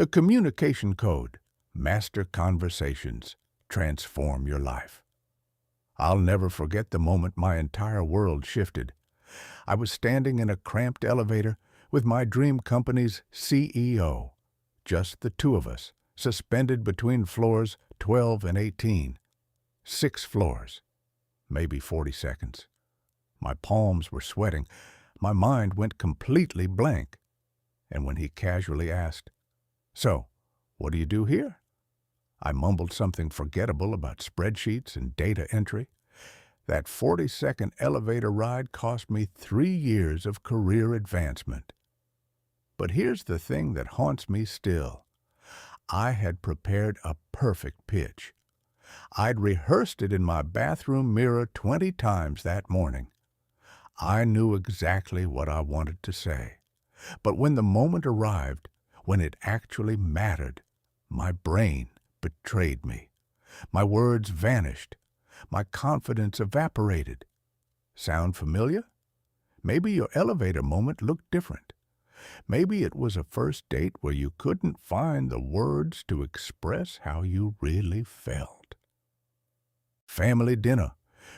The communication code, master conversations, transform your life. I'll never forget the moment my entire world shifted. I was standing in a cramped elevator with my dream company's CEO, just the two of us, suspended between floors 12 and 18. 6 floors, maybe 40 seconds. My palms were sweating. My mind went completely blank. And when he casually asked, "So, what do you do here?" I mumbled something forgettable about spreadsheets and data entry. That 40-second elevator ride cost me 3 years of career advancement. But here's the thing that haunts me still. I had prepared a perfect pitch. I'd rehearsed it in my bathroom mirror 20 times that morning. I knew exactly what I wanted to say. But when the moment arrived, when it actually mattered, my brain betrayed me. My words vanished. My confidence evaporated. Sound familiar? Maybe your elevator moment looked different. Maybe it was a first date where you couldn't find the words to express how you really felt. Family dinner,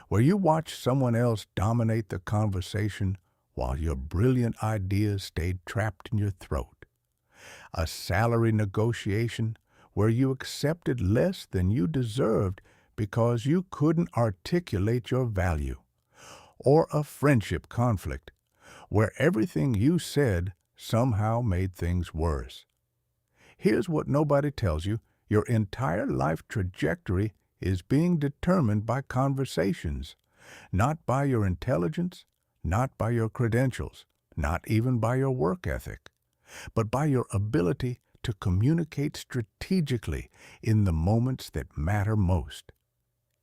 where you watch someone else dominate the conversation while your brilliant ideas stayed trapped in your throat. A salary negotiation where you accepted less than you deserved because you couldn't articulate your value. Or a friendship conflict where everything you said somehow made things worse. Here's what nobody tells you. Your entire life trajectory is being determined by conversations, not by your intelligence, not by your credentials, not even by your work ethic, but by your ability to communicate strategically in the moments that matter most.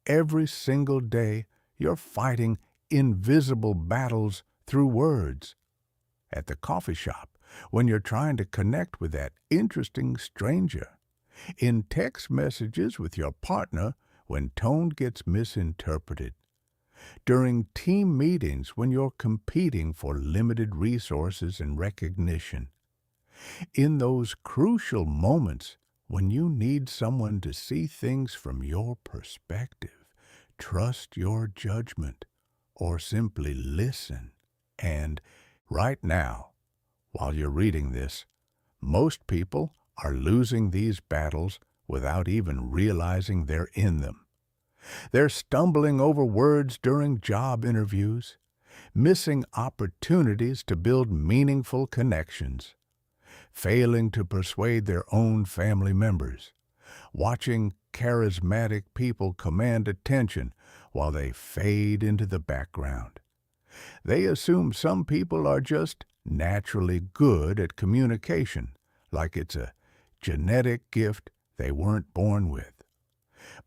Every single day, you're fighting invisible battles through words. At the coffee shop, when you're trying to connect with that interesting stranger. In text messages with your partner when tone gets misinterpreted. During team meetings when you're competing for limited resources and recognition. In those crucial moments when you need someone to see things from your perspective, trust your judgment, or simply listen. And right now, while you're reading this, most people are losing these battles without even realizing they're in them. They're stumbling over words during job interviews, missing opportunities to build meaningful connections, failing to persuade their own family members, watching charismatic people command attention while they fade into the background. They assume some people are just naturally good at communication, like it's a genetic gift they weren't born with.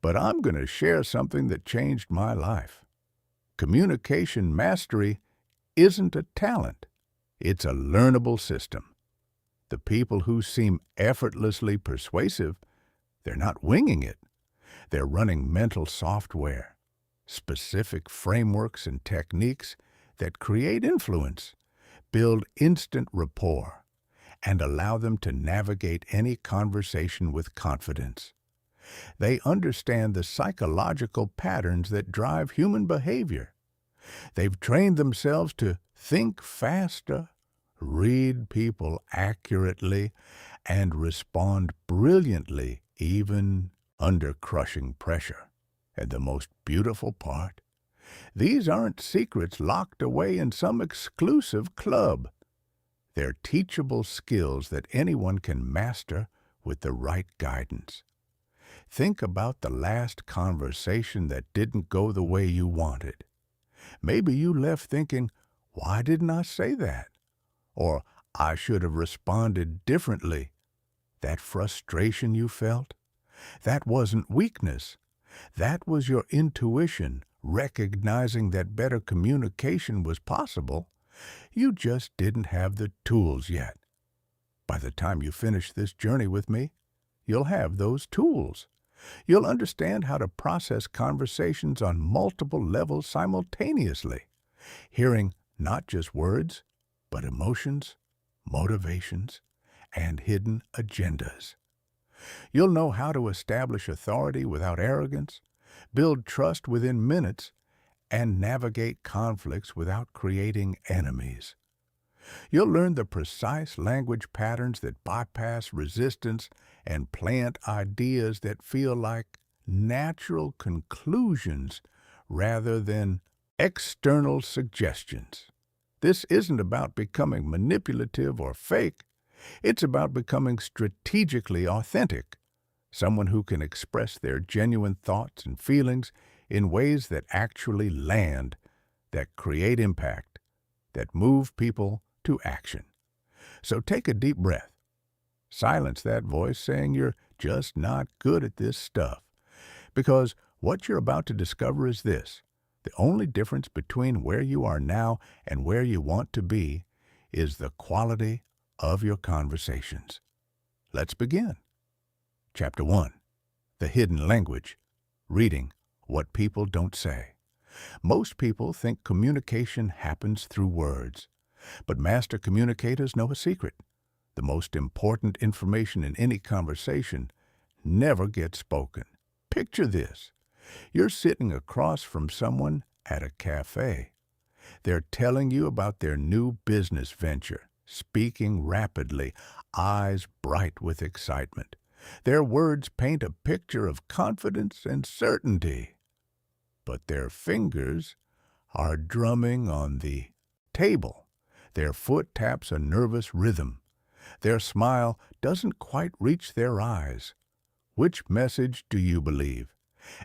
But I'm going to share something that changed my life. Communication mastery isn't a talent. It's a learnable system. The people who seem effortlessly persuasive, they're not winging it. They're running mental software, specific frameworks and techniques that create influence, build instant rapport, and allow them to navigate any conversation with confidence. They understand the psychological patterns that drive human behavior. They've trained themselves to think faster, read people accurately, and respond brilliantly even under crushing pressure. And the most beautiful part? These aren't secrets locked away in some exclusive club. They're teachable skills that anyone can master with the right guidance. Think about the last conversation that didn't go the way you wanted. Maybe you left thinking, "Why didn't I say that?" Or, "I should have responded differently." That frustration you felt? That wasn't weakness. That was your intuition recognizing that better communication was possible. You just didn't have the tools yet. By the time you finish this journey with me, you'll have those tools. You'll understand how to process conversations on multiple levels simultaneously, hearing not just words, but emotions, motivations, and hidden agendas. You'll know how to establish authority without arrogance, build trust within minutes, and navigate conflicts without creating enemies. You'll learn the precise language patterns that bypass resistance and plant ideas that feel like natural conclusions rather than external suggestions. This isn't about becoming manipulative or fake. It's about becoming strategically authentic, someone who can express their genuine thoughts and feelings in ways that actually land, that create impact, that move people to action. So take a deep breath. Silence that voice saying you're just not good at this stuff. Because what you're about to discover is this: the only difference between where you are now and where you want to be is the quality of your conversations. Let's begin. Chapter 1. The Hidden Language. Reading What People Don't Say. Most people think communication happens through words. But master communicators know a secret. The most important information in any conversation never gets spoken. Picture this. You're sitting across from someone at a cafe. They're telling you about their new business venture, speaking rapidly, eyes bright with excitement. Their words paint a picture of confidence and certainty. But their fingers are drumming on the table. Their foot taps a nervous rhythm. Their smile doesn't quite reach their eyes. Which message do you believe?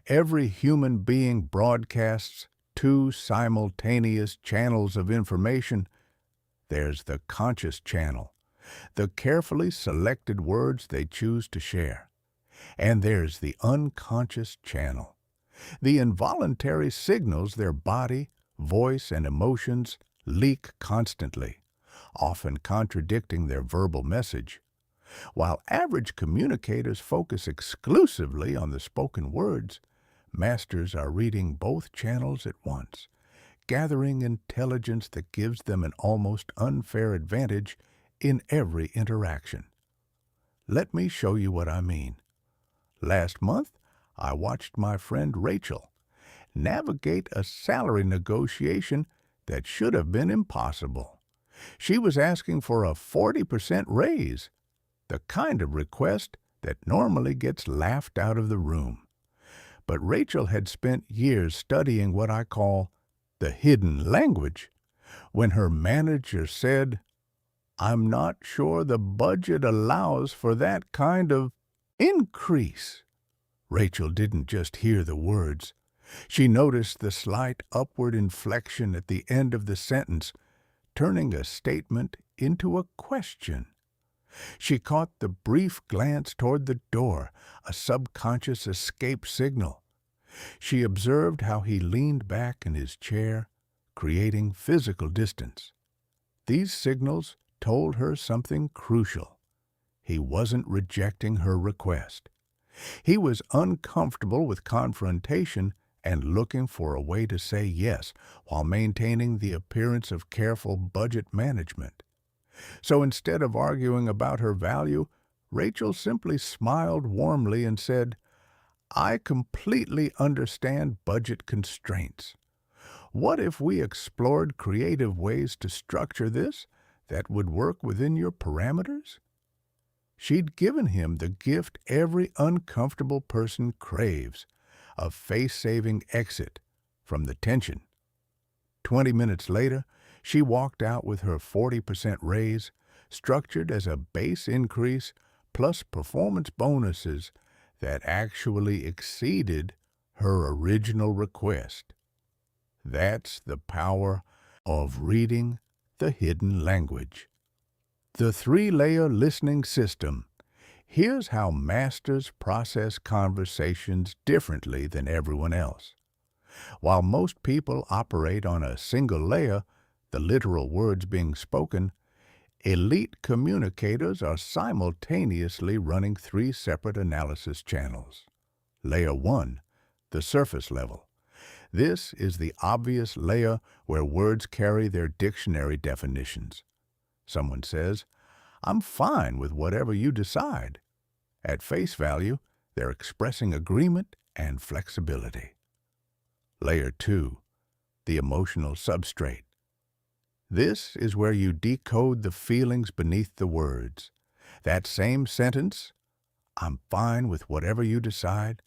Every human being broadcasts two simultaneous channels of information. There's the conscious channel, the carefully selected words they choose to share. And there's the unconscious channel, the involuntary signals their body, voice, and emotions leak constantly, often contradicting their verbal message. While average communicators focus exclusively on the spoken words, masters are reading both channels at once, gathering intelligence that gives them an almost unfair advantage in every interaction. Let me show you what I mean. Last month, I watched my friend Rachel navigate a salary negotiation that should have been impossible. She was asking for a 40% raise, the kind of request that normally gets laughed out of the room. But Rachel had spent years studying what I call the hidden language. When her manager said, "I'm not sure the budget allows for that kind of increase," Rachel didn't just hear the words. She noticed the slight upward inflection at the end of the sentence, turning a statement into a question. She caught the brief glance toward the door, a subconscious escape signal. She observed how he leaned back in his chair, creating physical distance. These signals told her something crucial. He wasn't rejecting her request. He was uncomfortable with confrontation and looking for a way to say yes while maintaining the appearance of careful budget management. So instead of arguing about her value, Rachel simply smiled warmly and said, "I completely understand budget constraints. What if we explored creative ways to structure this that would work within your parameters?" She'd given him the gift every uncomfortable person craves, a face-saving exit from the tension. 20 minutes later, she walked out with her 40% raise, structured as a base increase plus performance bonuses that actually exceeded her original request. That's the power of reading the hidden language. The three-layer listening system. Here's how masters process conversations differently than everyone else. While most people operate on a single layer, the literal words being spoken, elite communicators are simultaneously running three separate analysis channels. Layer 1, the surface level. This is the obvious layer where words carry their dictionary definitions. Someone says, I'm fine with whatever you decide. At face value, they're expressing agreement and flexibility. Layer 2, the emotional substrate. This is where you decode the feelings beneath the words. That same sentence, "I'm fine with whatever you decide,"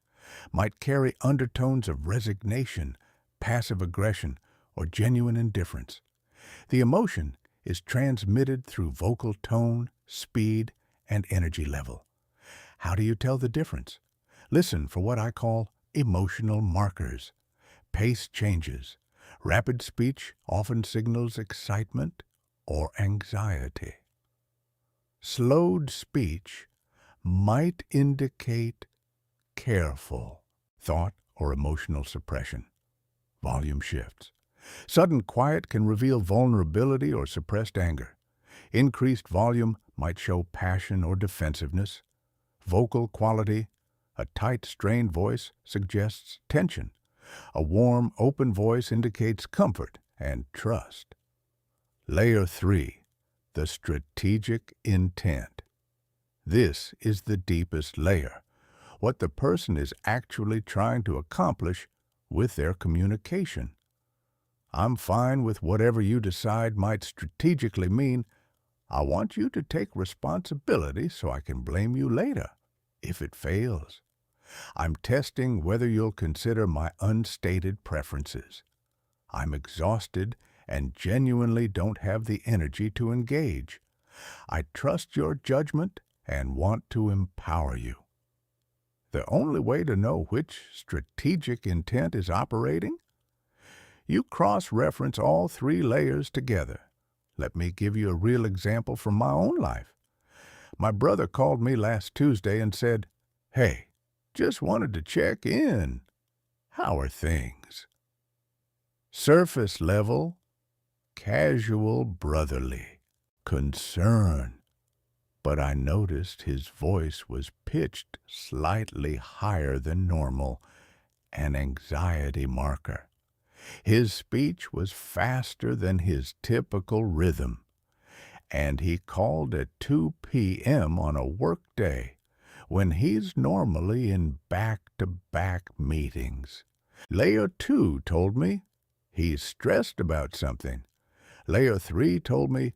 might carry undertones of resignation, passive aggression, or genuine indifference. The emotion is transmitted through vocal tone, speed, and energy level. How do you tell the difference? Listen for what I call emotional markers. Pace changes. Rapid speech often signals excitement or anxiety. Slowed speech might indicate careful thought or emotional suppression. Volume shifts. Sudden quiet can reveal vulnerability or suppressed anger. Increased volume might show passion or defensiveness. Vocal quality, a tight, strained voice suggests tension. A warm, open voice indicates comfort and trust. Layer 3, the strategic intent. This is the deepest layer, what the person is actually trying to accomplish with their communication. "I'm fine with whatever you decide" might strategically mean, "I want you to take responsibility so I can blame you later if it fails. I'm testing whether you'll consider my unstated preferences. I'm exhausted and genuinely don't have the energy to engage. I trust your judgment and want to empower you." The only way to know which strategic intent is operating? You cross-reference all 3 layers together. Let me give you a real example from my own life. My brother called me last Tuesday and said, "Hey, just wanted to check in. How are things?" Surface level, casual, brotherly concern. But I noticed his voice was pitched slightly higher than normal, an anxiety marker. His speech was faster than his typical rhythm, and he called at 2 p.m. on a work day when he's normally in back-to-back meetings. Layer 2 told me he's stressed about something. Layer 3 told me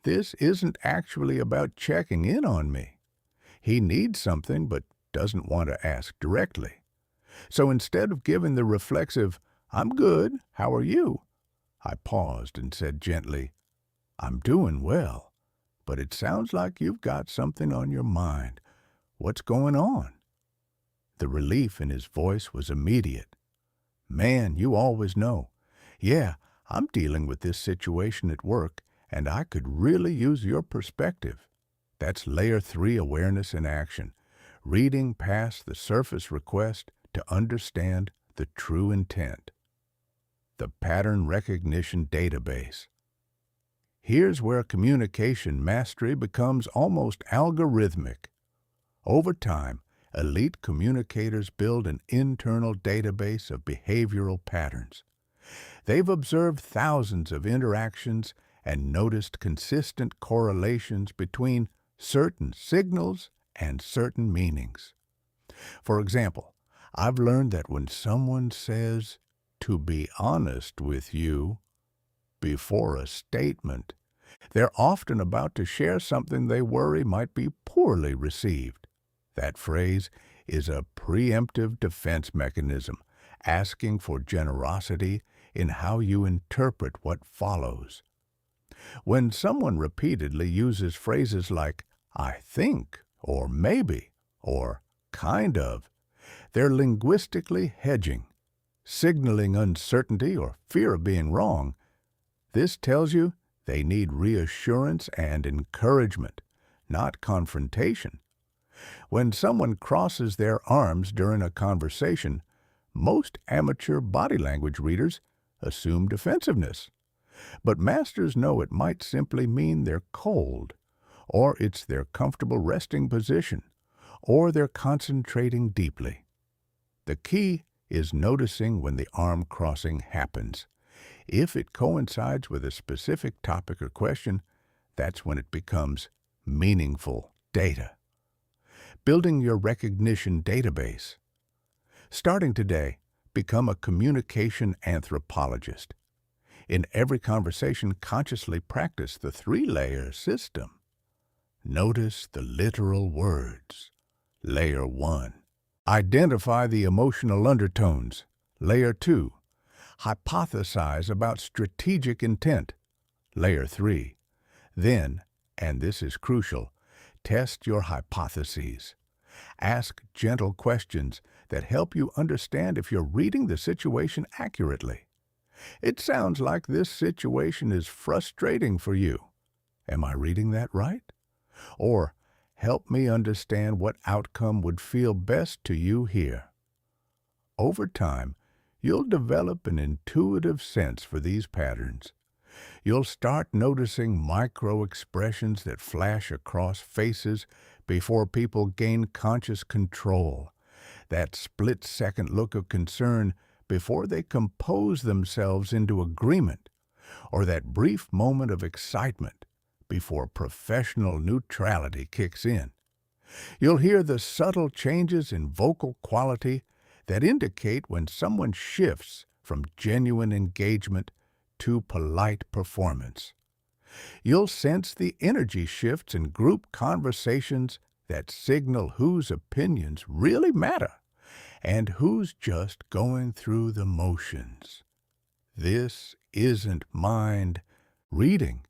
this isn't actually about checking in on me. He needs something but doesn't want to ask directly. So instead of giving the reflexive, "I'm good, how are you?" I paused and said gently, "I'm doing well, but it sounds like you've got something on your mind. What's going on?" The relief in his voice was immediate. "Man, you always know. Yeah, I'm dealing with this situation at work, and I could really use your perspective." That's Layer 3 awareness in action, reading past the surface request to understand the true intent. The pattern recognition database. Here's where communication mastery becomes almost algorithmic. Over time, elite communicators build an internal database of behavioral patterns. They've observed thousands of interactions and noticed consistent correlations between certain signals and certain meanings. For example, I've learned that when someone says, "to be honest with you," before a statement, they're often about to share something they worry might be poorly received. That phrase is a preemptive defense mechanism, asking for generosity in how you interpret what follows. When someone repeatedly uses phrases like "I think," or "maybe," or "kind of," they're linguistically hedging, signaling uncertainty or fear of being wrong. This tells you they need reassurance and encouragement, not confrontation. When someone crosses their arms during a conversation, most amateur body language readers assume defensiveness. But masters know it might simply mean they're cold, or it's their comfortable resting position, or they're concentrating deeply. The key is noticing when the arm crossing happens. If it coincides with a specific topic or question, that's when it becomes meaningful data. Building your recognition database. Starting today, become a communication anthropologist. In every conversation, consciously practice the three-layer system. Notice the literal words. Layer 1. Identify the emotional undertones. Layer 2. Hypothesize about strategic intent. Layer 3. Then, and this is crucial, test your hypotheses. Ask gentle questions that help you understand if you're reading the situation accurately. It sounds like this situation is frustrating for you. Am I reading that right? Or, help me understand what outcome would feel best to you here. Over time, you'll develop an intuitive sense for these patterns. You'll start noticing micro-expressions that flash across faces before people gain conscious control. That split-second look of concern before they compose themselves into agreement, or that brief moment of excitement before professional neutrality kicks in. You'll hear the subtle changes in vocal quality that indicate when someone shifts from genuine engagement to polite performance. You'll sense the energy shifts in group conversations that signal whose opinions really matter and who's just going through the motions. This isn't mind reading.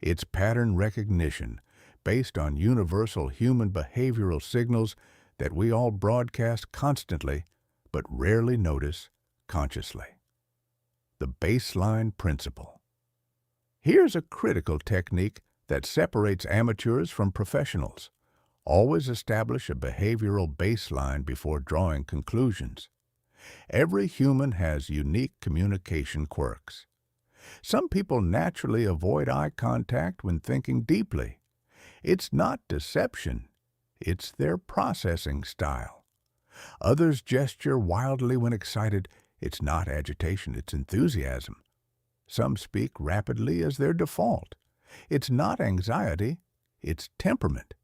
It's pattern recognition based on universal human behavioral signals that we all broadcast constantly but rarely notice consciously. The baseline principle. Here's a critical technique that separates amateurs from professionals. Always establish a behavioral baseline before drawing conclusions. Every human has unique communication quirks. Some people naturally avoid eye contact when thinking deeply. It's not deception, it's their processing style. Others gesture wildly when excited. It's not agitation, it's enthusiasm. Some speak rapidly as their default. It's not anxiety, it's temperament.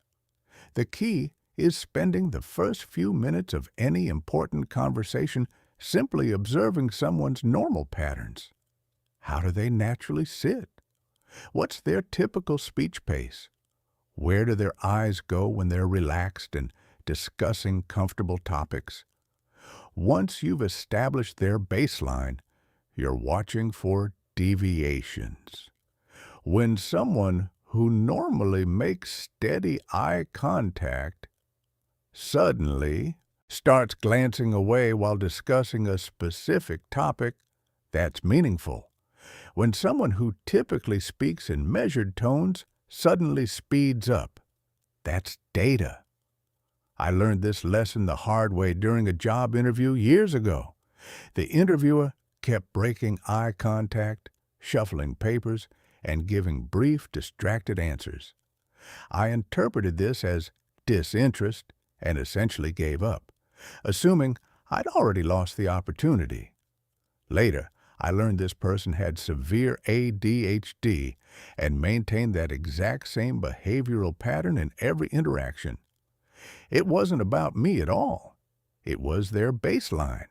The key is spending the first few minutes of any important conversation simply observing someone's normal patterns. How do they naturally sit? What's their typical speech pace? Where do their eyes go when they're relaxed and discussing comfortable topics? Once you've established their baseline, you're watching for deviations. When someone who normally makes steady eye contact suddenly starts glancing away while discussing a specific topic, that's meaningful. When someone who typically speaks in measured tones suddenly speeds up, that's data. I learned this lesson the hard way during a job interview years ago. The interviewer kept breaking eye contact, shuffling papers, and giving brief, distracted answers. I interpreted this as disinterest and essentially gave up, assuming I'd already lost the opportunity. Later, I learned this person had severe ADHD and maintained that exact same behavioral pattern in every interaction. It wasn't about me at all. It was their baseline.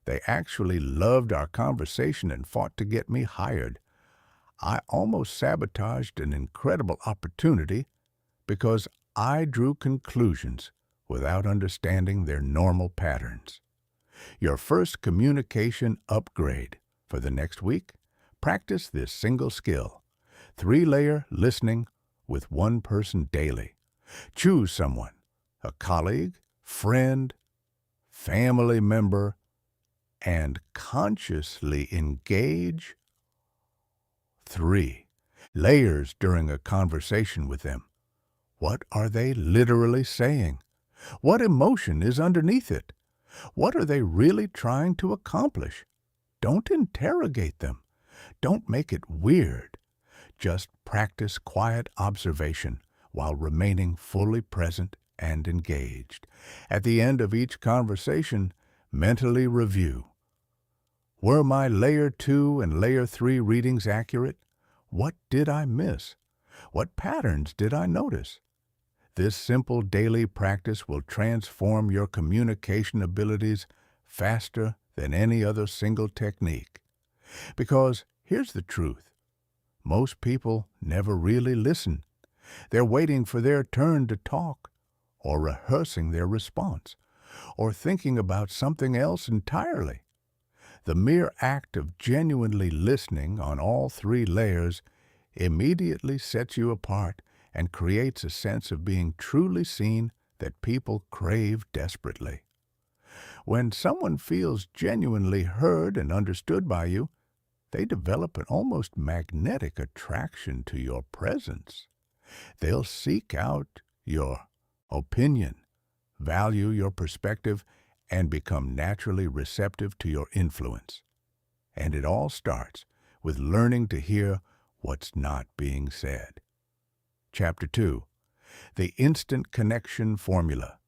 They actually loved our conversation and fought to get me hired. I almost sabotaged an incredible opportunity because I drew conclusions without understanding their normal patterns. Your first communication upgrade for the next week, practice this single skill. 3-layer listening with one person daily. Choose someone, a colleague, friend, family member, and consciously engage. 3. Layers during a conversation with them. What are they literally saying? What emotion is underneath it? What are they really trying to accomplish? Don't interrogate them. Don't make it weird. Just practice quiet observation while remaining fully present and engaged. At the end of each conversation, mentally review. Were my Layer 2 and Layer 3 readings accurate? What did I miss? What patterns did I notice? This simple daily practice will transform your communication abilities faster than any other single technique. Because here's the truth. Most people never really listen. They're waiting for their turn to talk, or rehearsing their response, or thinking about something else entirely. The mere act of genuinely listening on all three layers immediately sets you apart and creates a sense of being truly seen that people crave desperately. When someone feels genuinely heard and understood by you, they develop an almost magnetic attraction to your presence. They'll seek out your opinion, value your perspective, and become naturally receptive to your influence. And it all starts with learning to hear what's not being said. Chapter 2. The Instant Connection Formula.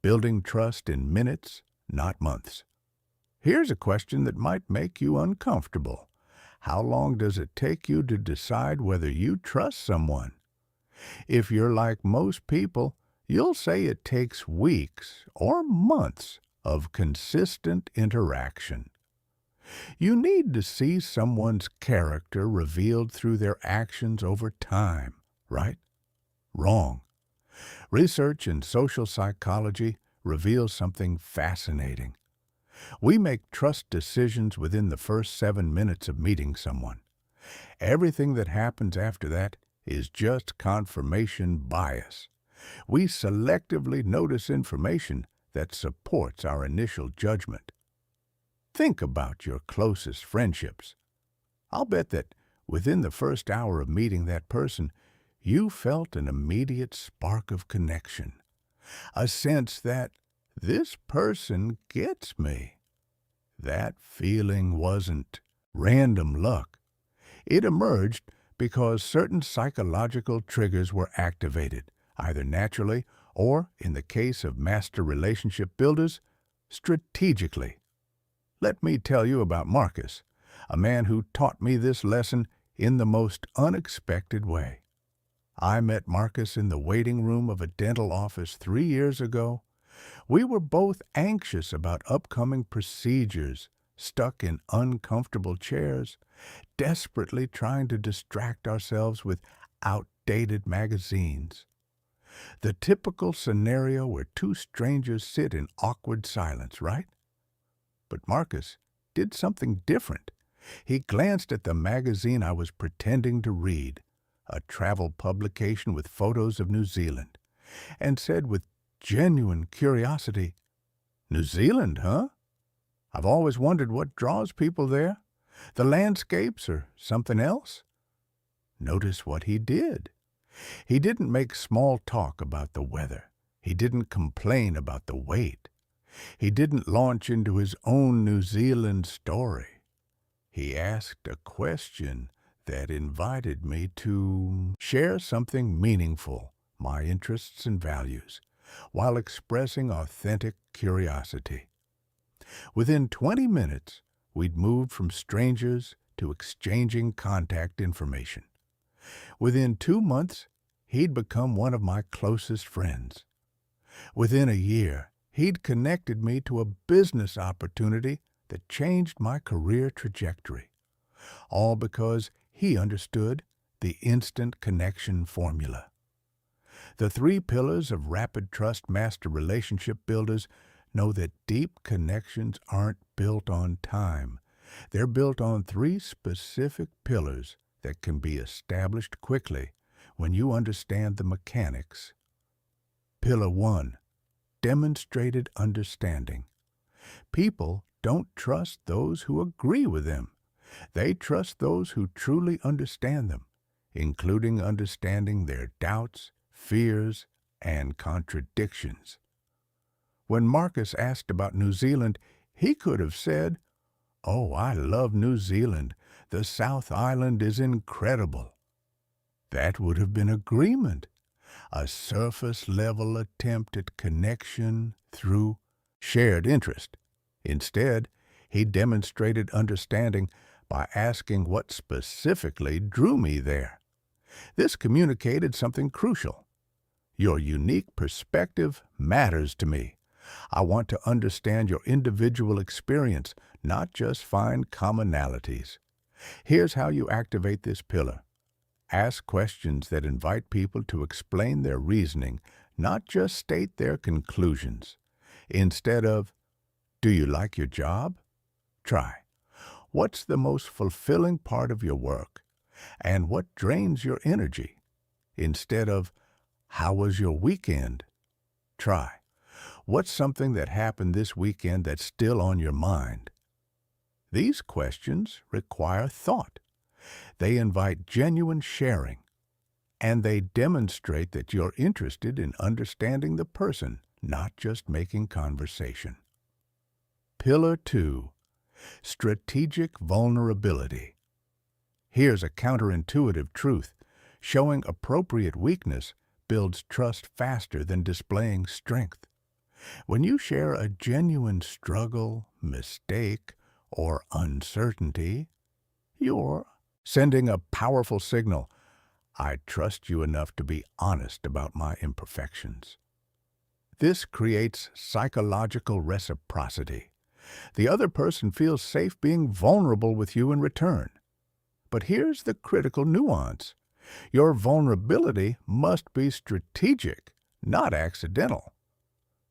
Building Trust in Minutes, Not Months. Here's a question that might make you uncomfortable. How long does it take you to decide whether you trust someone? If you're like most people, you'll say it takes weeks or months of consistent interaction. You need to see someone's character revealed through their actions over time, right? Wrong. Research in social psychology reveals something fascinating. We make trust decisions within the first 7 minutes of meeting someone. Everything that happens after that is just confirmation bias. We selectively notice information that supports our initial judgment. Think about your closest friendships. I'll bet that within the first hour of meeting that person, you felt an immediate spark of connection, a sense that this person gets me. That feeling wasn't random luck. It emerged because certain psychological triggers were activated, either naturally or, in the case of master relationship builders, strategically. Let me tell you about Marcus, a man who taught me this lesson in the most unexpected way. I met Marcus in the waiting room of a dental office 3 years ago. We were both anxious about upcoming procedures, stuck in uncomfortable chairs, desperately trying to distract ourselves with outdated magazines. The typical scenario where two strangers sit in awkward silence, right? But Marcus did something different. He glanced at the magazine I was pretending to read, a travel publication with photos of New Zealand, and said with genuine curiosity, "New Zealand, huh? I've always wondered what draws people there. The landscapes or something else?" Notice what he did. He didn't make small talk about the weather. He didn't complain about the wait. He didn't launch into his own New Zealand story. He asked a question that invited me to share something meaningful, my interests and values, while expressing authentic curiosity. Within 20 minutes, we'd moved from strangers to exchanging contact information. Within 2 months, he'd become one of my closest friends. Within a year, he'd connected me to a business opportunity that changed my career trajectory, all because he understood the instant connection formula. The 3 pillars of rapid trust master relationship builders know that deep connections aren't built on time. They're built on 3 specific pillars that can be established quickly when you understand the mechanics. Pillar 1. Demonstrated understanding. People don't trust those who agree with them. They trust those who truly understand them, including understanding their doubts, fears, and contradictions. When Marcus asked about New Zealand, he could have said, "Oh, I love New Zealand. The South Island is incredible." That would have been agreement, a surface-level attempt at connection through shared interest. Instead, he demonstrated understanding by asking what specifically drew me there. This communicated something crucial. Your unique perspective matters to me. I want to understand your individual experience, not just find commonalities. Here's how you activate this pillar. Ask questions that invite people to explain their reasoning, not just state their conclusions. Instead of, "Do you like your job?" Try, "What's the most fulfilling part of your work? And what drains your energy?" Instead of, "How was your weekend?" Try, "What's something that happened this weekend that's still on your mind?" These questions require thought. They invite genuine sharing, and they demonstrate that you're interested in understanding the person, not just making conversation. Pillar 2. Strategic vulnerability. Here's a counterintuitive truth. Showing appropriate weakness builds trust faster than displaying strength. When you share a genuine struggle, mistake, or uncertainty, you're sending a powerful signal. I trust you enough to be honest about my imperfections. This creates psychological reciprocity. The other person feels safe being vulnerable with you in return. But here's the critical nuance. Your vulnerability must be strategic, not accidental.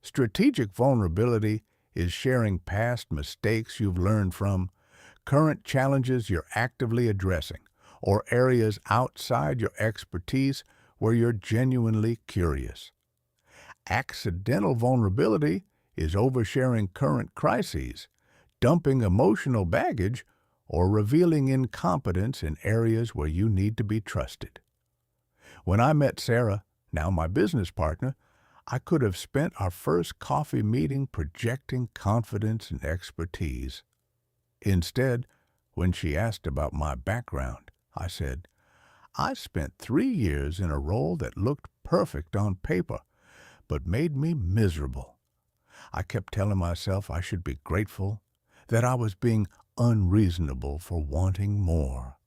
Strategic vulnerability is sharing past mistakes you've learned from, current challenges you're actively addressing, or areas outside your expertise where you're genuinely curious. Accidental vulnerability is oversharing current crises, dumping emotional baggage, or revealing incompetence in areas where you need to be trusted. When I met Sarah, now my business partner, I could have spent our first coffee meeting projecting confidence and expertise. Instead, when she asked about my background, I said, "I spent 3 years in a role that looked perfect on paper, but made me miserable." I kept telling myself I should be grateful, that I was being unreasonable for wanting more.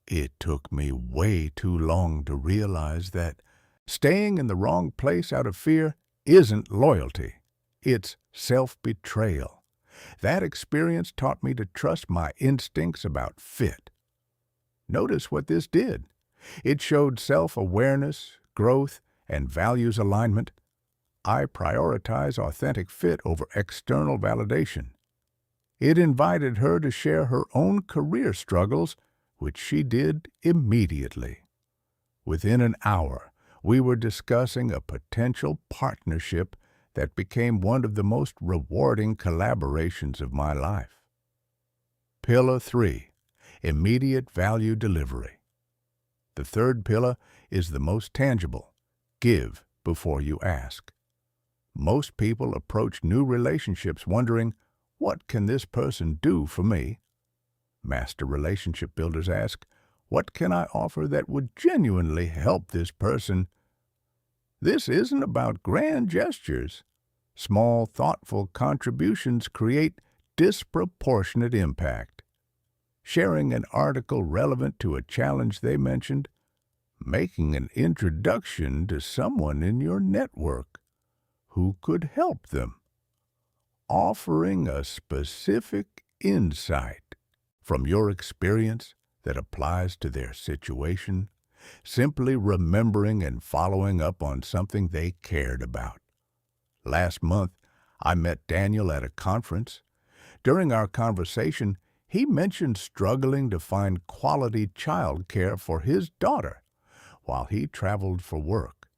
It took me way too long to realize that staying in the wrong place out of fear isn't loyalty. It's self-betrayal. That experience taught me to trust my instincts about fit. Notice what this did. It showed self-awareness, growth, and values alignment. I prioritize authentic fit over external validation. It invited her to share her own career struggles, which she did immediately. Within an hour, we were discussing a potential partnership that became one of the most rewarding collaborations of my life. Pillar 3. Immediate value delivery. The third pillar is the most tangible. Give before you ask. Most people approach new relationships wondering, what can this person do for me? Master relationship builders ask, what can I offer that would genuinely help this person? This isn't about grand gestures. Small, thoughtful contributions create disproportionate impact. Sharing an article relevant to a challenge they mentioned, making an introduction to someone in your network who could help them, offering a specific insight from your experience that applies to their situation, simply remembering and following up on something they cared about. Last month, I met Daniel at a conference. During our conversation, he mentioned struggling to find quality child care for his daughter while he traveled for work.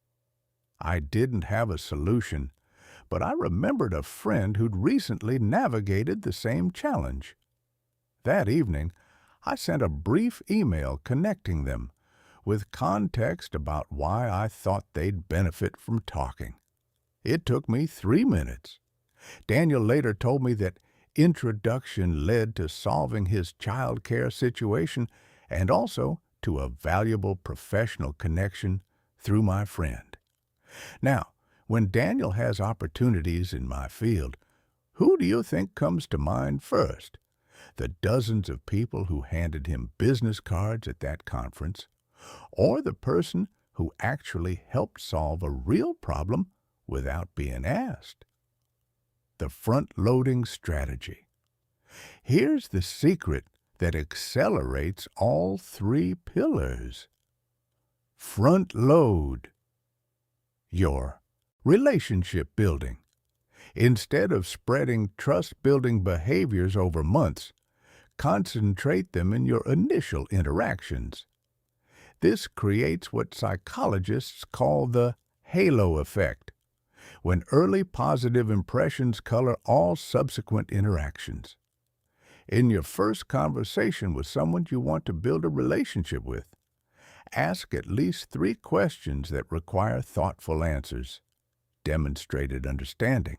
I didn't have a solution, but I remembered a friend who'd recently navigated the same challenge. That evening, I sent a brief email connecting them, with context about why I thought they'd benefit from talking. It took me 3 minutes. Daniel later told me that introduction led to solving his child care situation and also to a valuable professional connection through my friend. Now, when Daniel has opportunities in my field, who do you think comes to mind first? The dozens of people who handed him business cards at that conference, or the person who actually helped solve a real problem without being asked. The front-loading strategy. Here's the secret that accelerates all three pillars. Front load your relationship building. Instead of spreading trust-building behaviors over months, concentrate them in your initial interactions. This creates what psychologists call the halo effect, when early positive impressions color all subsequent interactions. In your first conversation with someone you want to build a relationship with, ask at least 3 questions that require thoughtful answers. Demonstrated understanding.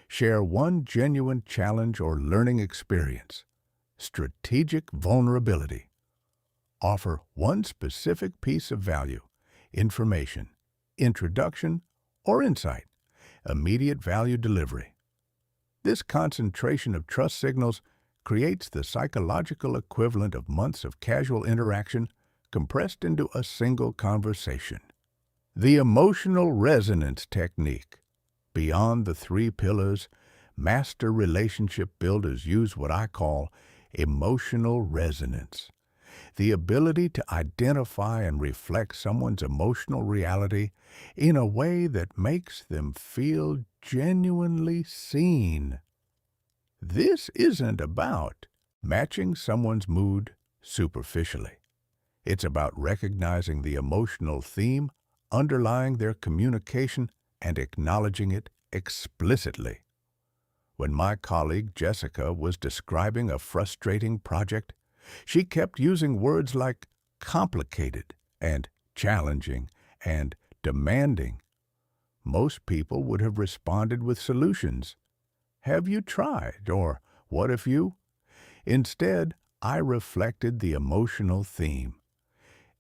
Share one genuine challenge or learning experience. Strategic vulnerability. Offer one specific piece of value, information, introduction, or insight. Immediate value delivery. This concentration of trust signals creates the psychological equivalent of months of casual interaction compressed into a single conversation. The emotional resonance technique. Beyond the 3 pillars, master relationship builders use what I call emotional resonance. The ability to identify and reflect someone's emotional reality in a way that makes them feel genuinely seen. This isn't about matching someone's mood superficially. It's about recognizing the emotional theme underlying their communication and acknowledging it explicitly. When my colleague Jessica was describing a frustrating project, she kept using words like complicated and challenging and demanding. Most people would have responded with solutions. Have you tried? Or what if you? Instead, I reflected the emotional theme.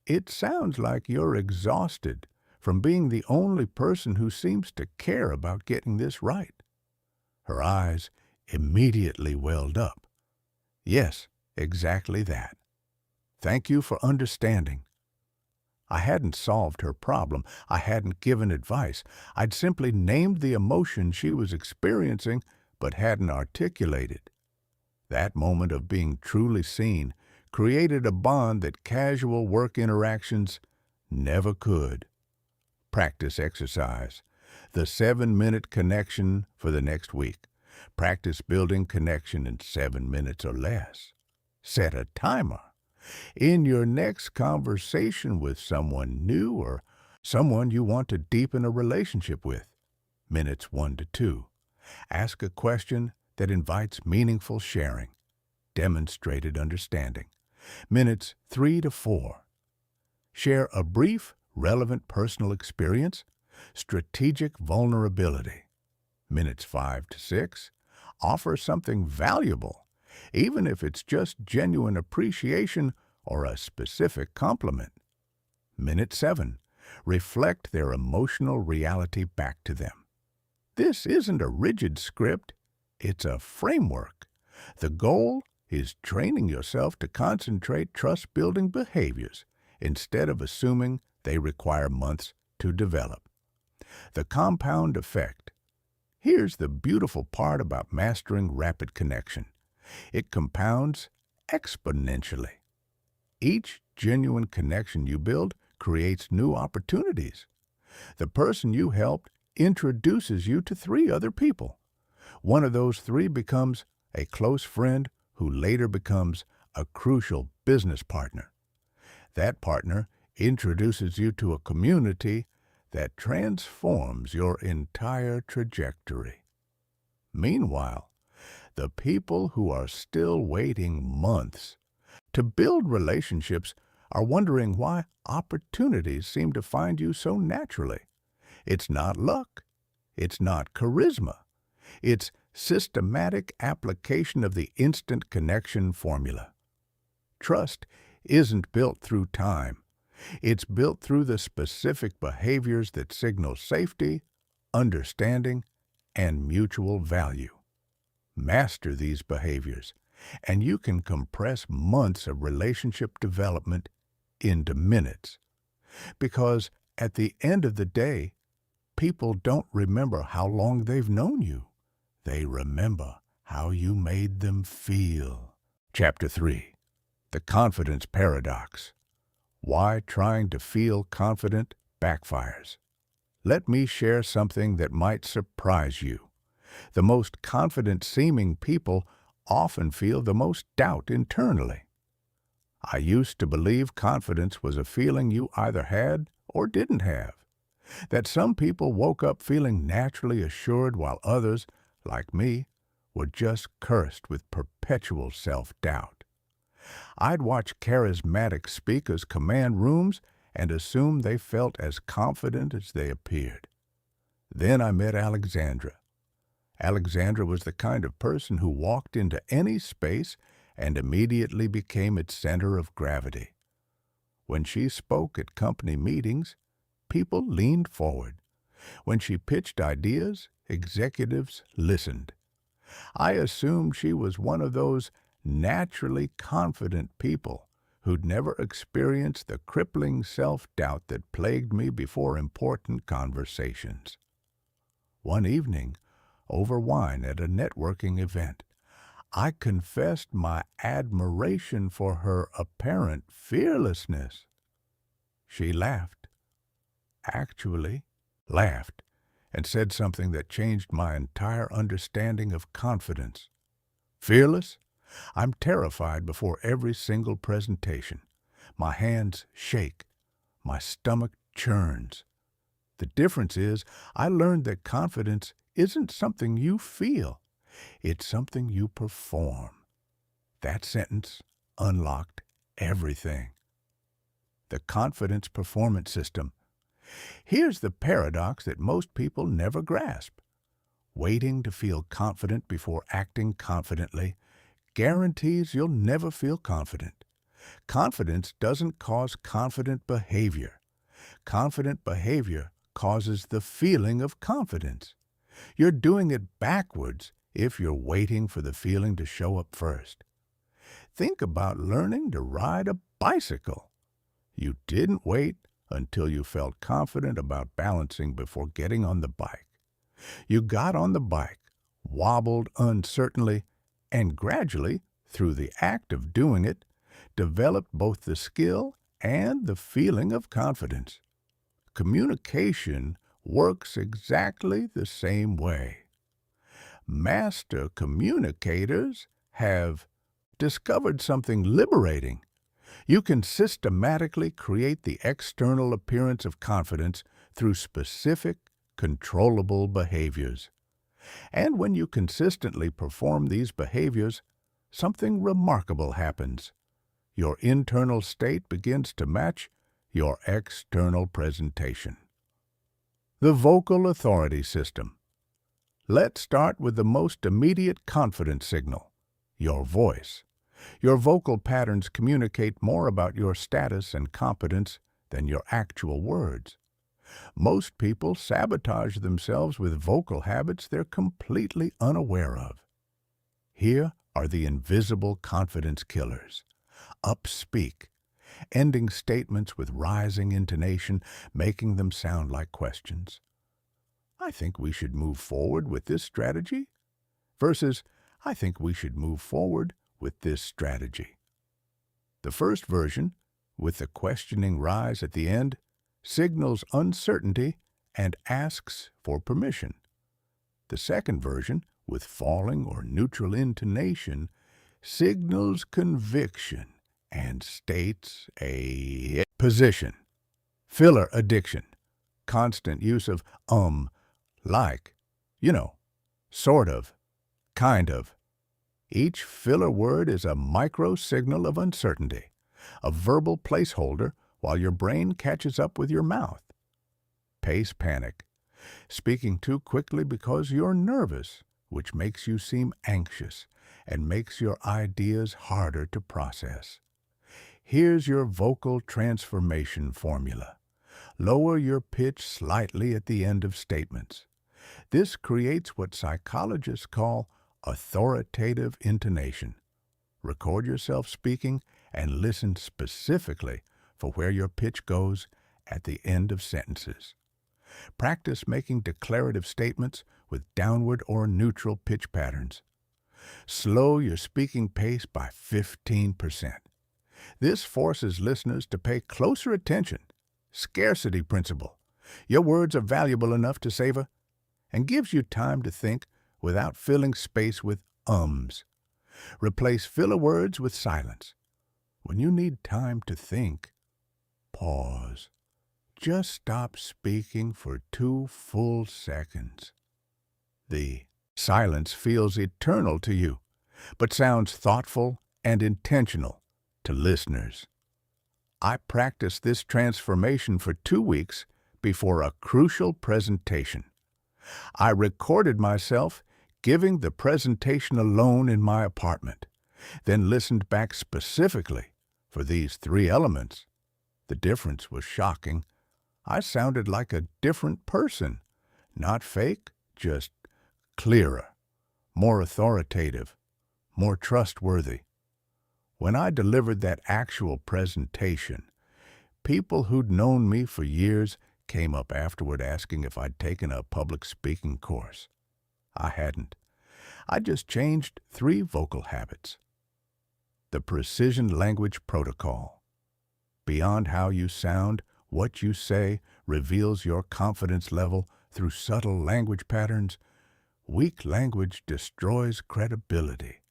It sounds like you're exhausted from being the only person who seems to care about getting this right. Her eyes immediately welled up. Yes, exactly that. Thank you for understanding. I hadn't solved her problem. I hadn't given advice. I'd simply named the emotion she was experiencing but hadn't articulated. That moment of being truly seen created a bond that casual work interactions never could. Practice exercise. The 7-minute connection for the next week. Practice building connection in 7 minutes or less. Set a timer. In your next conversation with someone new or someone you want to deepen a relationship with, minutes 1 to 2. Ask a question that invites meaningful sharing. Demonstrated understanding. Minutes 3 to 4. Share a brief, relevant personal experience. Strategic vulnerability. Minutes 5 to 6. Offer something valuable, even if it's just genuine appreciation or a specific compliment. Minute 7. Reflect their emotional reality back to them. This isn't a rigid script, it's a framework. The goal is training yourself to concentrate trust-building behaviors instead of assuming they require months to develop. The compound effect. Here's the beautiful part about mastering rapid connection. It compounds exponentially. Each genuine connection you build creates new opportunities. The person you helped introduces you to 3 other people. One of those 3 becomes a close friend who later becomes a crucial business partner. That partner introduces you to a community that transforms your entire trajectory. Meanwhile, the people who are still waiting months to build relationships are wondering why opportunities seem to find you so naturally. It's not luck. It's not charisma. It's systematic application of the instant connection formula. Trust isn't built through time. It's built through the specific behaviors that signal safety, understanding, and mutual value. Master these behaviors, and you can compress months of relationship development into minutes. Because at the end of the day, people don't remember how long they've known you. They remember how you made them feel. Chapter 3. The Confidence Paradox. Why trying to feel confident backfires. Let me share something that might surprise you. The most confident-seeming people often feel the most doubt internally. I used to believe confidence was a feeling you either had or didn't have. That some people woke up feeling naturally assured while others, like me, were just cursed with perpetual self-doubt. I'd watch charismatic speakers command rooms and assume they felt as confident as they appeared. Then I met Alexandra. Alexandra was the kind of person who walked into any space and immediately became its center of gravity. When she spoke at company meetings, people leaned forward. When she pitched ideas, executives listened. I assumed she was one of those naturally confident people who'd never experienced the crippling self-doubt that plagued me before important conversations. One evening, over wine at a networking event, I confessed my admiration for her apparent fearlessness. She laughed, actually laughed, and said something that changed my entire understanding of confidence. Fearless? I'm terrified before every single presentation. My hands shake. My stomach churns. The difference is, I learned that confidence isn't something you feel. It's something you perform. That sentence unlocked everything. The confidence performance system. Here's the paradox that most people never grasp. Waiting to feel confident before acting confidently guarantees you'll never feel confident. Confidence doesn't cause confident behavior. Confident behavior causes the feeling of confidence. You're doing it backwards if you're waiting for the feeling to show up first. Think about learning to ride a bicycle. You didn't wait until you felt confident about balancing before getting on the bike. You got on the bike, wobbled uncertainly, and gradually, through the act of doing it, developed both the skill and the feeling of confidence. Communication works exactly the same way. Master communicators have discovered something liberating. You can systematically create the external appearance of confidence through specific, controllable behaviors. And when you consistently perform these behaviors, something remarkable happens. Your internal state begins to match your external presentation. The vocal authority system. Let's start with the most immediate confidence signal, your voice. Your vocal patterns communicate more about your status and competence than your actual words. Most people sabotage themselves with vocal habits they're completely unaware of. Here are the invisible confidence killers. Upspeak, ending statements with rising intonation, making them sound like questions. I think we should move forward with this strategy versus I think we should move forward with this strategy. The first version, with the questioning rise at the end, signals uncertainty and asks for permission. The second version, with falling or neutral intonation, signals conviction and states a position. Filler addiction. Constant use of like, sort of, kind of. Each filler word is a micro-signal of uncertainty, a verbal placeholder while your brain catches up with your mouth. Pace panic. Speaking too quickly because you're nervous, which makes you seem anxious and makes your ideas harder to process. Here's your vocal transformation formula. Lower your pitch slightly at the end of statements. This creates what psychologists call authoritative intonation. Record yourself speaking and listen specifically for where your pitch goes at the end of sentences. Practice making declarative statements with downward or neutral pitch patterns. Slow your speaking pace by 15%. This forces listeners to pay closer attention. Scarcity principle. Your words are valuable enough to savor and gives you time to think without filling space with ums. Replace filler words with silence. When you need time to think, pause. Just stop speaking for 2 full seconds. The silence feels eternal to you, but sounds thoughtful and intentional to listeners. I practiced this transformation for 2 weeks before a crucial presentation. I recorded myself giving the presentation alone in my apartment, then listened back specifically for these 3 elements. The difference was shocking. I sounded like a different person, not fake, just clearer, more authoritative, more trustworthy. When I delivered that actual presentation, people who'd known me for years came up afterward asking if I'd taken a public speaking course. I hadn't. I just changed 3 vocal habits. The Precision Language Protocol. Beyond how you sound, what you say reveals your confidence level through subtle language patterns. Weak language destroys credibility.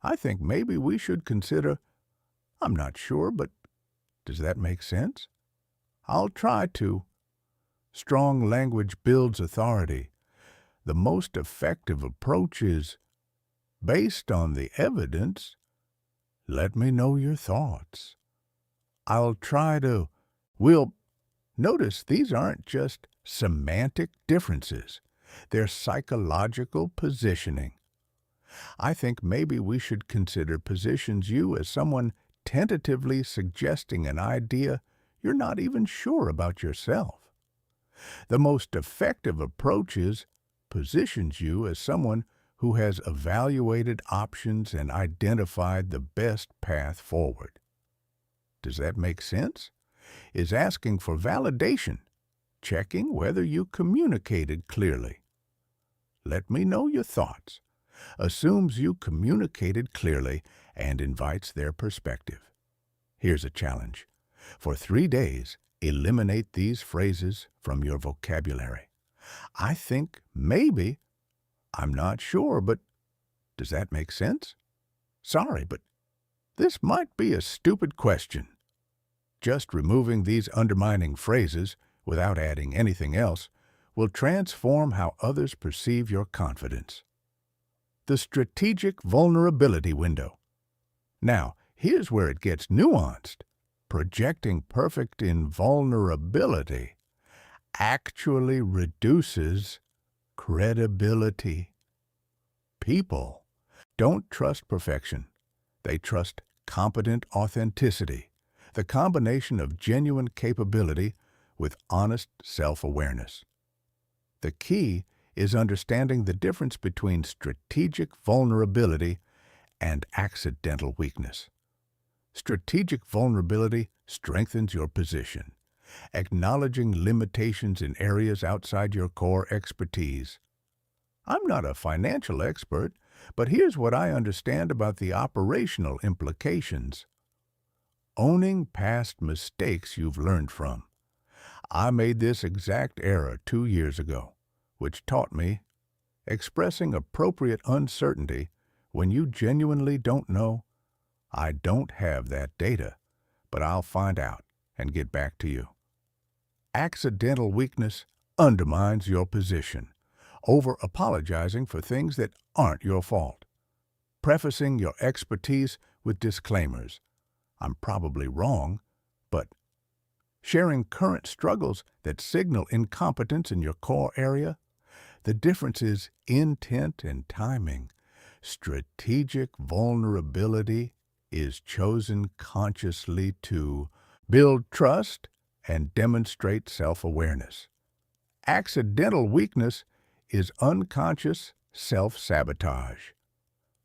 I think maybe we should consider, I'm not sure, but does that make sense? I'll try to. Strong language builds authority. The most effective approach is, based on the evidence, let me know your thoughts. I'll try to. Notice these aren't just semantic differences. They're psychological positioning. I think maybe we should consider positions you as someone tentatively suggesting an idea you're not even sure about yourself. The most effective approach is positions you as someone who has evaluated options and identified the best path forward. Does that make sense? Is asking for validation, checking whether you communicated clearly. Let me know your thoughts. Assumes you communicated clearly and invites their perspective. Here's a challenge. For 3 days, eliminate these phrases from your vocabulary. I think, maybe, I'm not sure, but does that make sense? Sorry, but this might be a stupid question. Just removing these undermining phrases without adding anything else will transform how others perceive your confidence. The strategic vulnerability window. Now, here's where it gets nuanced. Projecting perfect invulnerability actually reduces credibility. People don't trust perfection. They trust competent authenticity, the combination of genuine capability with honest self-awareness. The key is understanding the difference between strategic vulnerability and accidental weakness. Strategic vulnerability strengthens your position, acknowledging limitations in areas outside your core expertise. I'm not a financial expert, but here's what I understand about the operational implications. Owning past mistakes you've learned from. I made this exact error 2 years ago, which taught me expressing appropriate uncertainty when you genuinely don't know. I don't have that data, but I'll find out and get back to you. Accidental weakness undermines your position, over-apologizing for things that aren't your fault. Prefacing your expertise with disclaimers. I'm probably wrong, but sharing current struggles that signal incompetence in your core area. The difference is intent and timing. Strategic vulnerability is chosen consciously to build trust and demonstrate self-awareness. Accidental weakness is unconscious self-sabotage.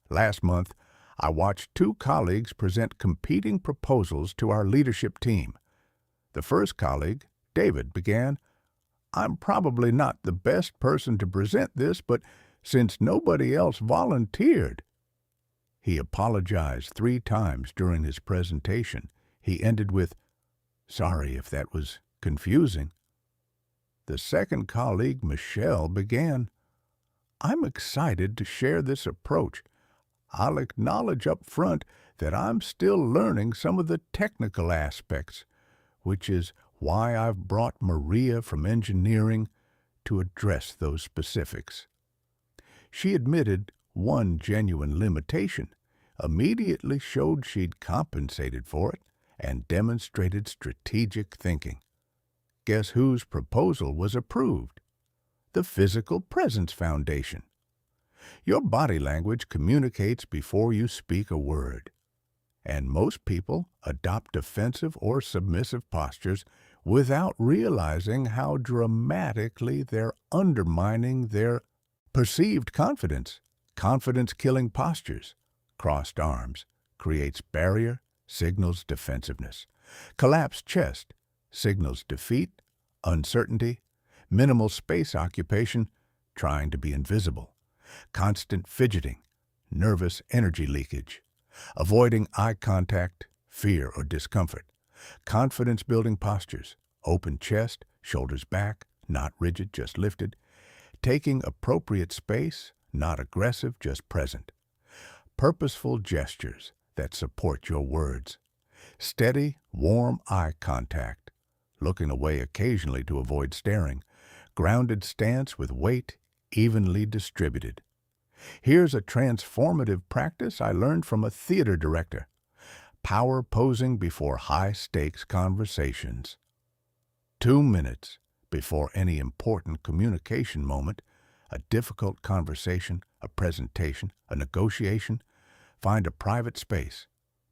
Last month, I watched 2 colleagues present competing proposals to our leadership team, The first colleague, David, began, "I'm probably not the best person to present this, but since nobody else volunteered." He apologized 3 times during his presentation. He ended with, "Sorry if that was confusing." The second colleague, Michelle, began, "I'm excited to share this approach. I'll acknowledge up front that I'm still learning some of the technical aspects, which is why I've brought Maria from engineering to address those specifics." She admitted one genuine limitation, immediately showed she'd compensated for it, and demonstrated strategic thinking. Guess whose proposal was approved? The Physical Presence Foundation. Your body language communicates before you speak a word, and most people adopt defensive or submissive postures without realizing how dramatically they're undermining their perceived confidence. Confidence-killing postures. Crossed arms creates barrier, signals defensiveness. Collapsed chest signals defeat, uncertainty, minimal space occupation, trying to be invisible. Constant fidgeting, nervous energy leakage. Avoiding eye contact, fear or discomfort. Confidence-building postures, open chest, shoulders back, not rigid, just lifted. Taking appropriate space, not aggressive, just present. Purposeful gestures that support your words. Steady, warm eye contact, looking away occasionally to avoid staring. Grounded stance with weight evenly distributed. Here's a transformative practice I learned from a theater director. Power posing before high-stakes conversations. 2 minutes before any important communication moment, a difficult conversation, a presentation, a negotiation, find a private space,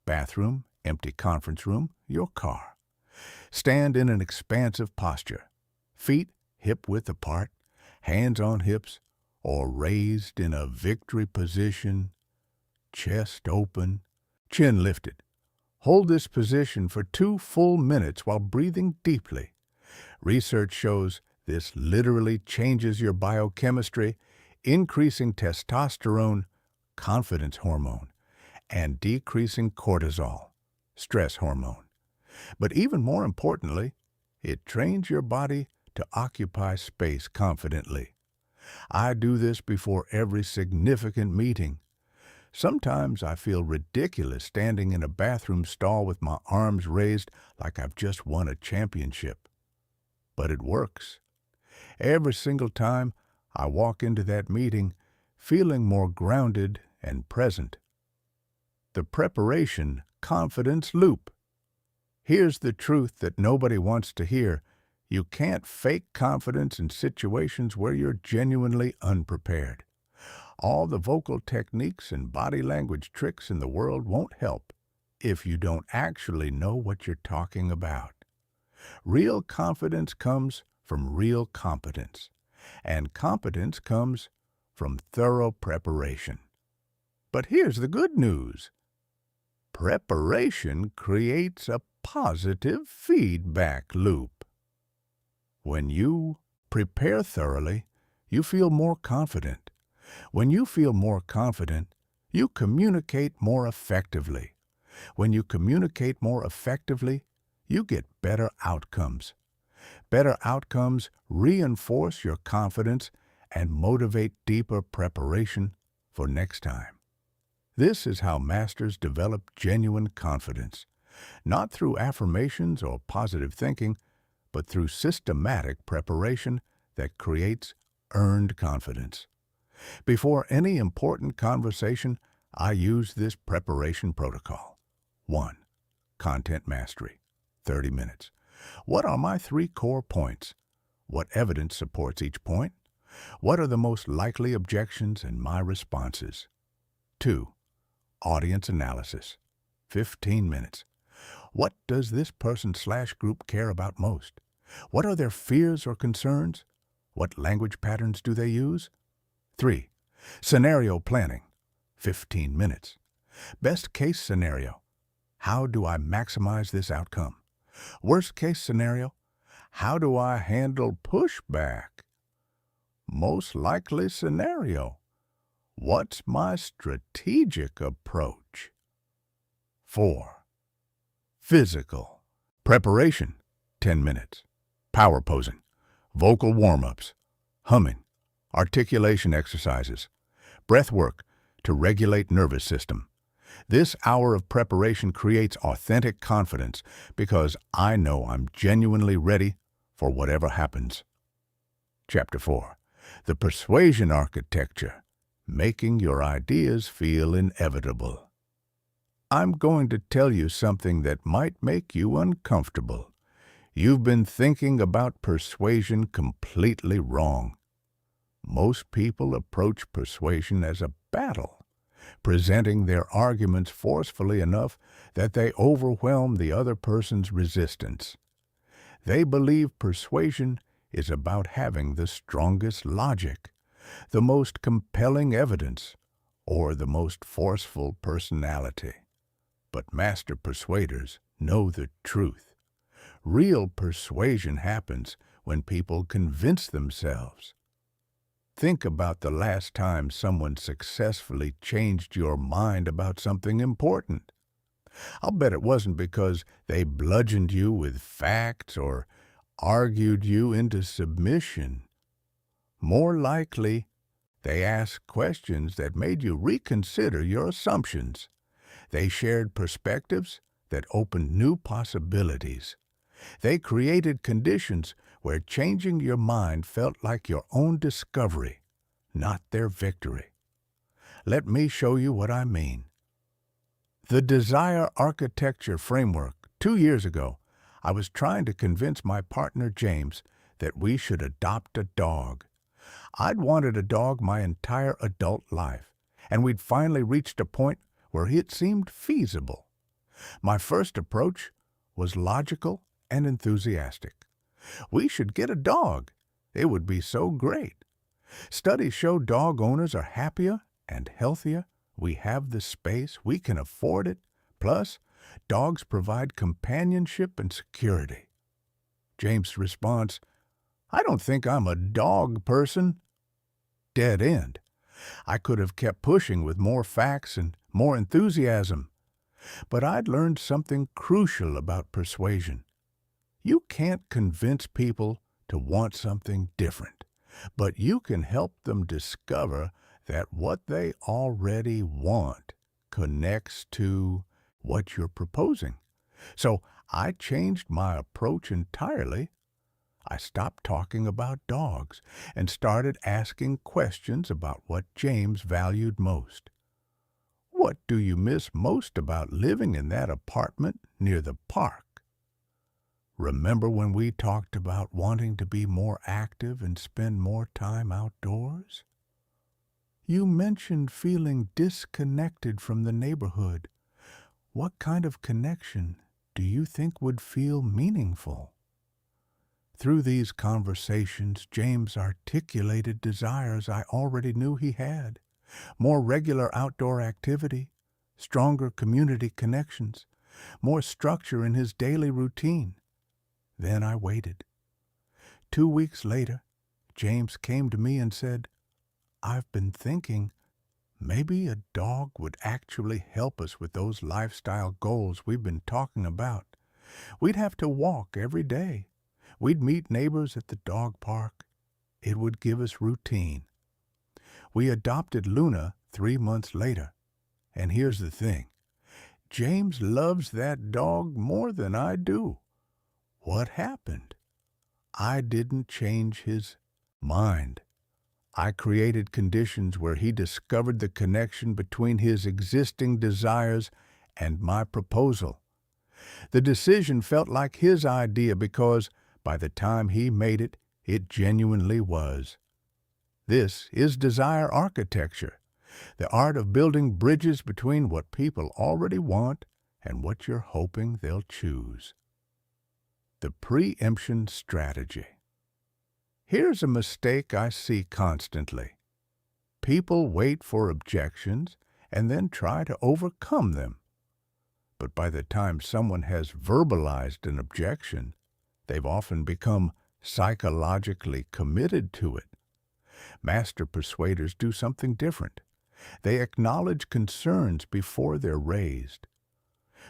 bathroom, empty conference room, your car. Stand in an expansive posture, feet hip-width apart, hands on hips, or raised in a victory position, chest open, chin lifted. Hold this position for 2 full minutes while breathing deeply. Research shows this literally changes your biochemistry, increasing testosterone, confidence hormone, and decreasing cortisol, stress hormone. But even more importantly, it trains your body to occupy space confidently. I do this before every significant meeting. Sometimes I feel ridiculous standing in a bathroom stall with my arms raised like I've just won a championship. But it works. Every single time I walk into that meeting feeling more grounded and present. The preparation confidence loop. Here's the truth that nobody wants to hear. You can't fake confidence in situations where you're genuinely unprepared. All the vocal techniques and body language tricks in the world won't help if you don't actually know what you're talking about. Real confidence comes from real competence, and competence comes from thorough preparation. But here's the good news. Preparation creates a positive feedback loop. When you prepare thoroughly, you feel more confident. When you feel more confident, you communicate more effectively. When you communicate more effectively, you get better outcomes. Better outcomes reinforce your confidence and motivate deeper preparation for next time. This is how masters develop genuine confidence, not through affirmations or positive thinking, but through systematic preparation that creates earned confidence. Before any important conversation, I use this preparation protocol. 1. Content mastery. 30 minutes. What are my 3 core points? What evidence supports each point? What are the most likely objections and my responses? 2. Audience analysis. 15 minutes. What does this person/group care about most? What are their fears or concerns? What language patterns do they use? 3. Scenario planning. 15 minutes. Best case scenario. How do I maximize this outcome? Worst case scenario, how do I handle pushback? Most likely scenario, what's my strategic approach? 4. Physical. Preparation, 10 minutes. Power posing, vocal warm-ups, humming, articulation exercises, breath work to regulate nervous system. This hour of preparation creates authentic confidence because I know I'm genuinely ready for whatever happens. Chapter 4. The Persuasion Architecture, Making Your Ideas Feel Inevitable. I'm going to tell you something that might make you uncomfortable. You've been thinking about persuasion completely wrong. Most people approach persuasion as a battle, presenting their arguments forcefully enough that they overwhelm the other person's resistance. They believe persuasion is about having the strongest logic, the most compelling evidence, or the most forceful personality. But master persuaders know the truth. Real persuasion happens when people convince themselves. Think about the last time someone successfully changed your mind about something important. I'll bet it wasn't because they bludgeoned you with facts or argued you into submission. More likely, they asked questions that made you reconsider your assumptions. They shared perspectives that opened new possibilities. They created conditions where changing your mind felt like your own discovery, not their victory. Let me show you what I mean. The Desire Architecture Framework. 2 years ago, I was trying to convince my partner James that we should adopt a dog. I'd wanted a dog my entire adult life, and we'd finally reached a point where it seemed feasible. My first approach was logical and enthusiastic. We should get a dog. It would be so great. Studies show dog owners are happier and healthier. We have the space. We can afford it. Plus, dogs provide companionship and security. James' response, I don't think I'm a dog person. Dead end. I could have kept pushing with more facts and more enthusiasm. But I'd learned something crucial about persuasion. You can't convince people to want something different, but you can help them discover that what they already want connects to what you're proposing. So I changed my approach entirely. I stopped talking about dogs and started asking questions about what James valued most. What do you miss most about living in that apartment near the park? Remember when we talked about wanting to be more active and spend more time outdoors? You mentioned feeling disconnected from the neighborhood. What kind of connection do you think would feel meaningful? Through these conversations, James articulated desires I already knew he had. More regular outdoor activity, stronger community connections, more structure in his daily routine. Then I waited. 2 weeks later, James came to me and said, I've been thinking maybe a dog would actually help us with those lifestyle goals we've been talking about. We'd have to walk every day. We'd meet neighbors at the dog park. It would give us routine. We adopted Luna 3 months later. And here's the thing. James loves that dog more than I do. What happened? I didn't change his mind. I created conditions where he discovered the connection between his existing desires and my proposal. The decision felt like his idea because by the time he made it, it genuinely was. This is desire architecture, the art of building bridges between what people already want and what you're hoping they'll choose. The preemption strategy. Here's a mistake I see constantly. People wait for objections and then try to overcome them. But by the time someone has verbalized an objection, they've often become psychologically committed to it. Master persuaders do something different. They acknowledge concerns before they're raised.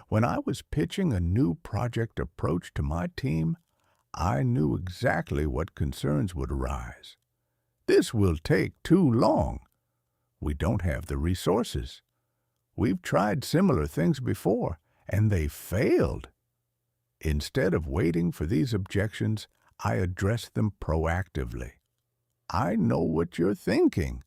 When I was pitching a new project approach to my team, I knew exactly what concerns would arise. This will take too long. We don't have the resources. We've tried similar things before, and they failed. Instead of waiting for these objections, I addressed them proactively. I know what you're thinking.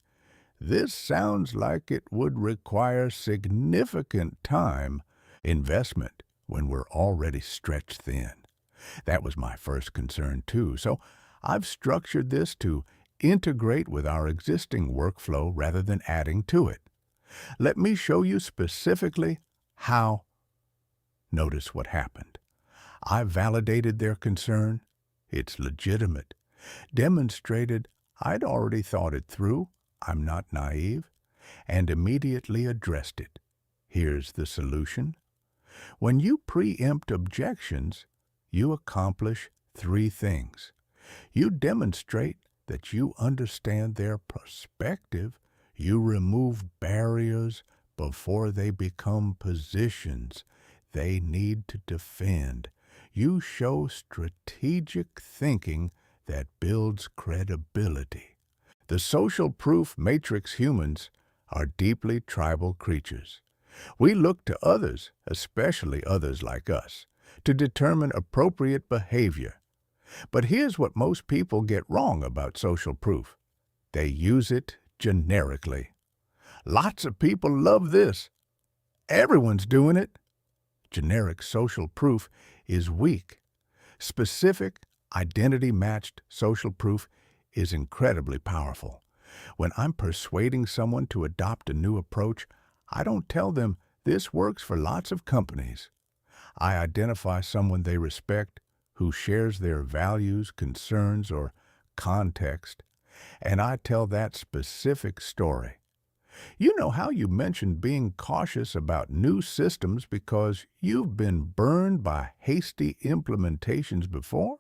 This sounds like it would require significant time investment when we're already stretched thin. That was my first concern too, so I've structured this to integrate with our existing workflow rather than adding to it. Let me show you specifically how. Notice what happened. I validated their concern. It's legitimate. Demonstrated I'd already thought it through. I'm not naive. And immediately addressed it. Here's the solution. When you preempt objections, you accomplish 3 things. You demonstrate that you understand their perspective. You remove barriers before they become positions they need to defend. You show strategic thinking that builds credibility. The social proof matrix humans are deeply tribal creatures. We look to others, especially others like us, to determine appropriate behavior. But here's what most people get wrong about social proof. They use it generically. Lots of people love this. Everyone's doing it. Generic social proof is weak. Specific, identity-matched social proof is incredibly powerful. When I'm persuading someone to adopt a new approach, I don't tell them this works for lots of companies. I identify someone they respect, who shares their values, concerns, or context, and I tell that specific story. You know how you mentioned being cautious about new systems because you've been burned by hasty implementations before?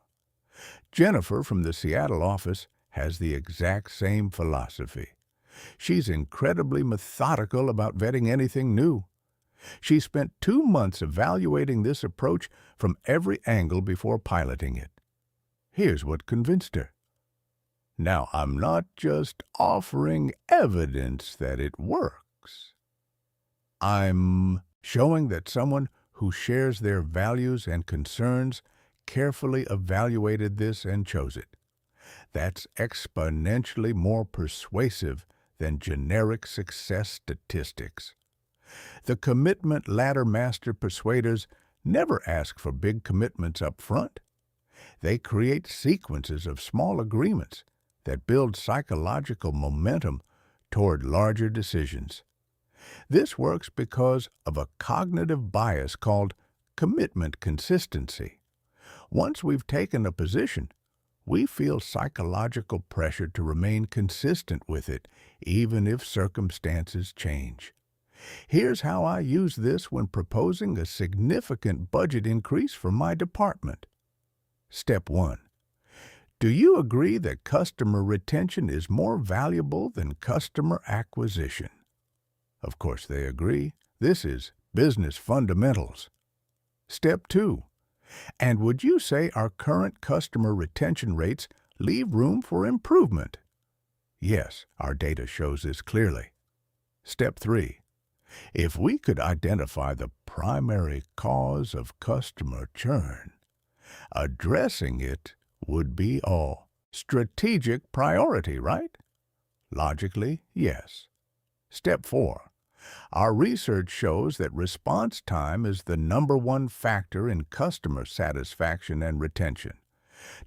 Jennifer from the Seattle office has the exact same philosophy. She's incredibly methodical about vetting anything new. She spent 2 months evaluating this approach from every angle before piloting it. Here's what convinced her. Now, I'm not just offering evidence that it works. I'm showing that someone who shares their values and concerns carefully evaluated this and chose it. That's exponentially more persuasive than generic success statistics. The commitment ladder master persuaders never ask for big commitments up front. They create sequences of small agreements that build psychological momentum toward larger decisions. This works because of a cognitive bias called commitment consistency. Once we've taken a position, we feel psychological pressure to remain consistent with it, even if circumstances change. Here's how I use this when proposing a significant budget increase for my department. Step 1. Do you agree that customer retention is more valuable than customer acquisition? Of course they agree. This is business fundamentals. Step 2. And would you say our current customer retention rates leave room for improvement? Yes, our data shows this clearly. Step 3. If we could identify the primary cause of customer churn, addressing it would be a strategic priority, right? Logically, yes. Step 4. Our research shows that response time is the #1 factor in customer satisfaction and retention.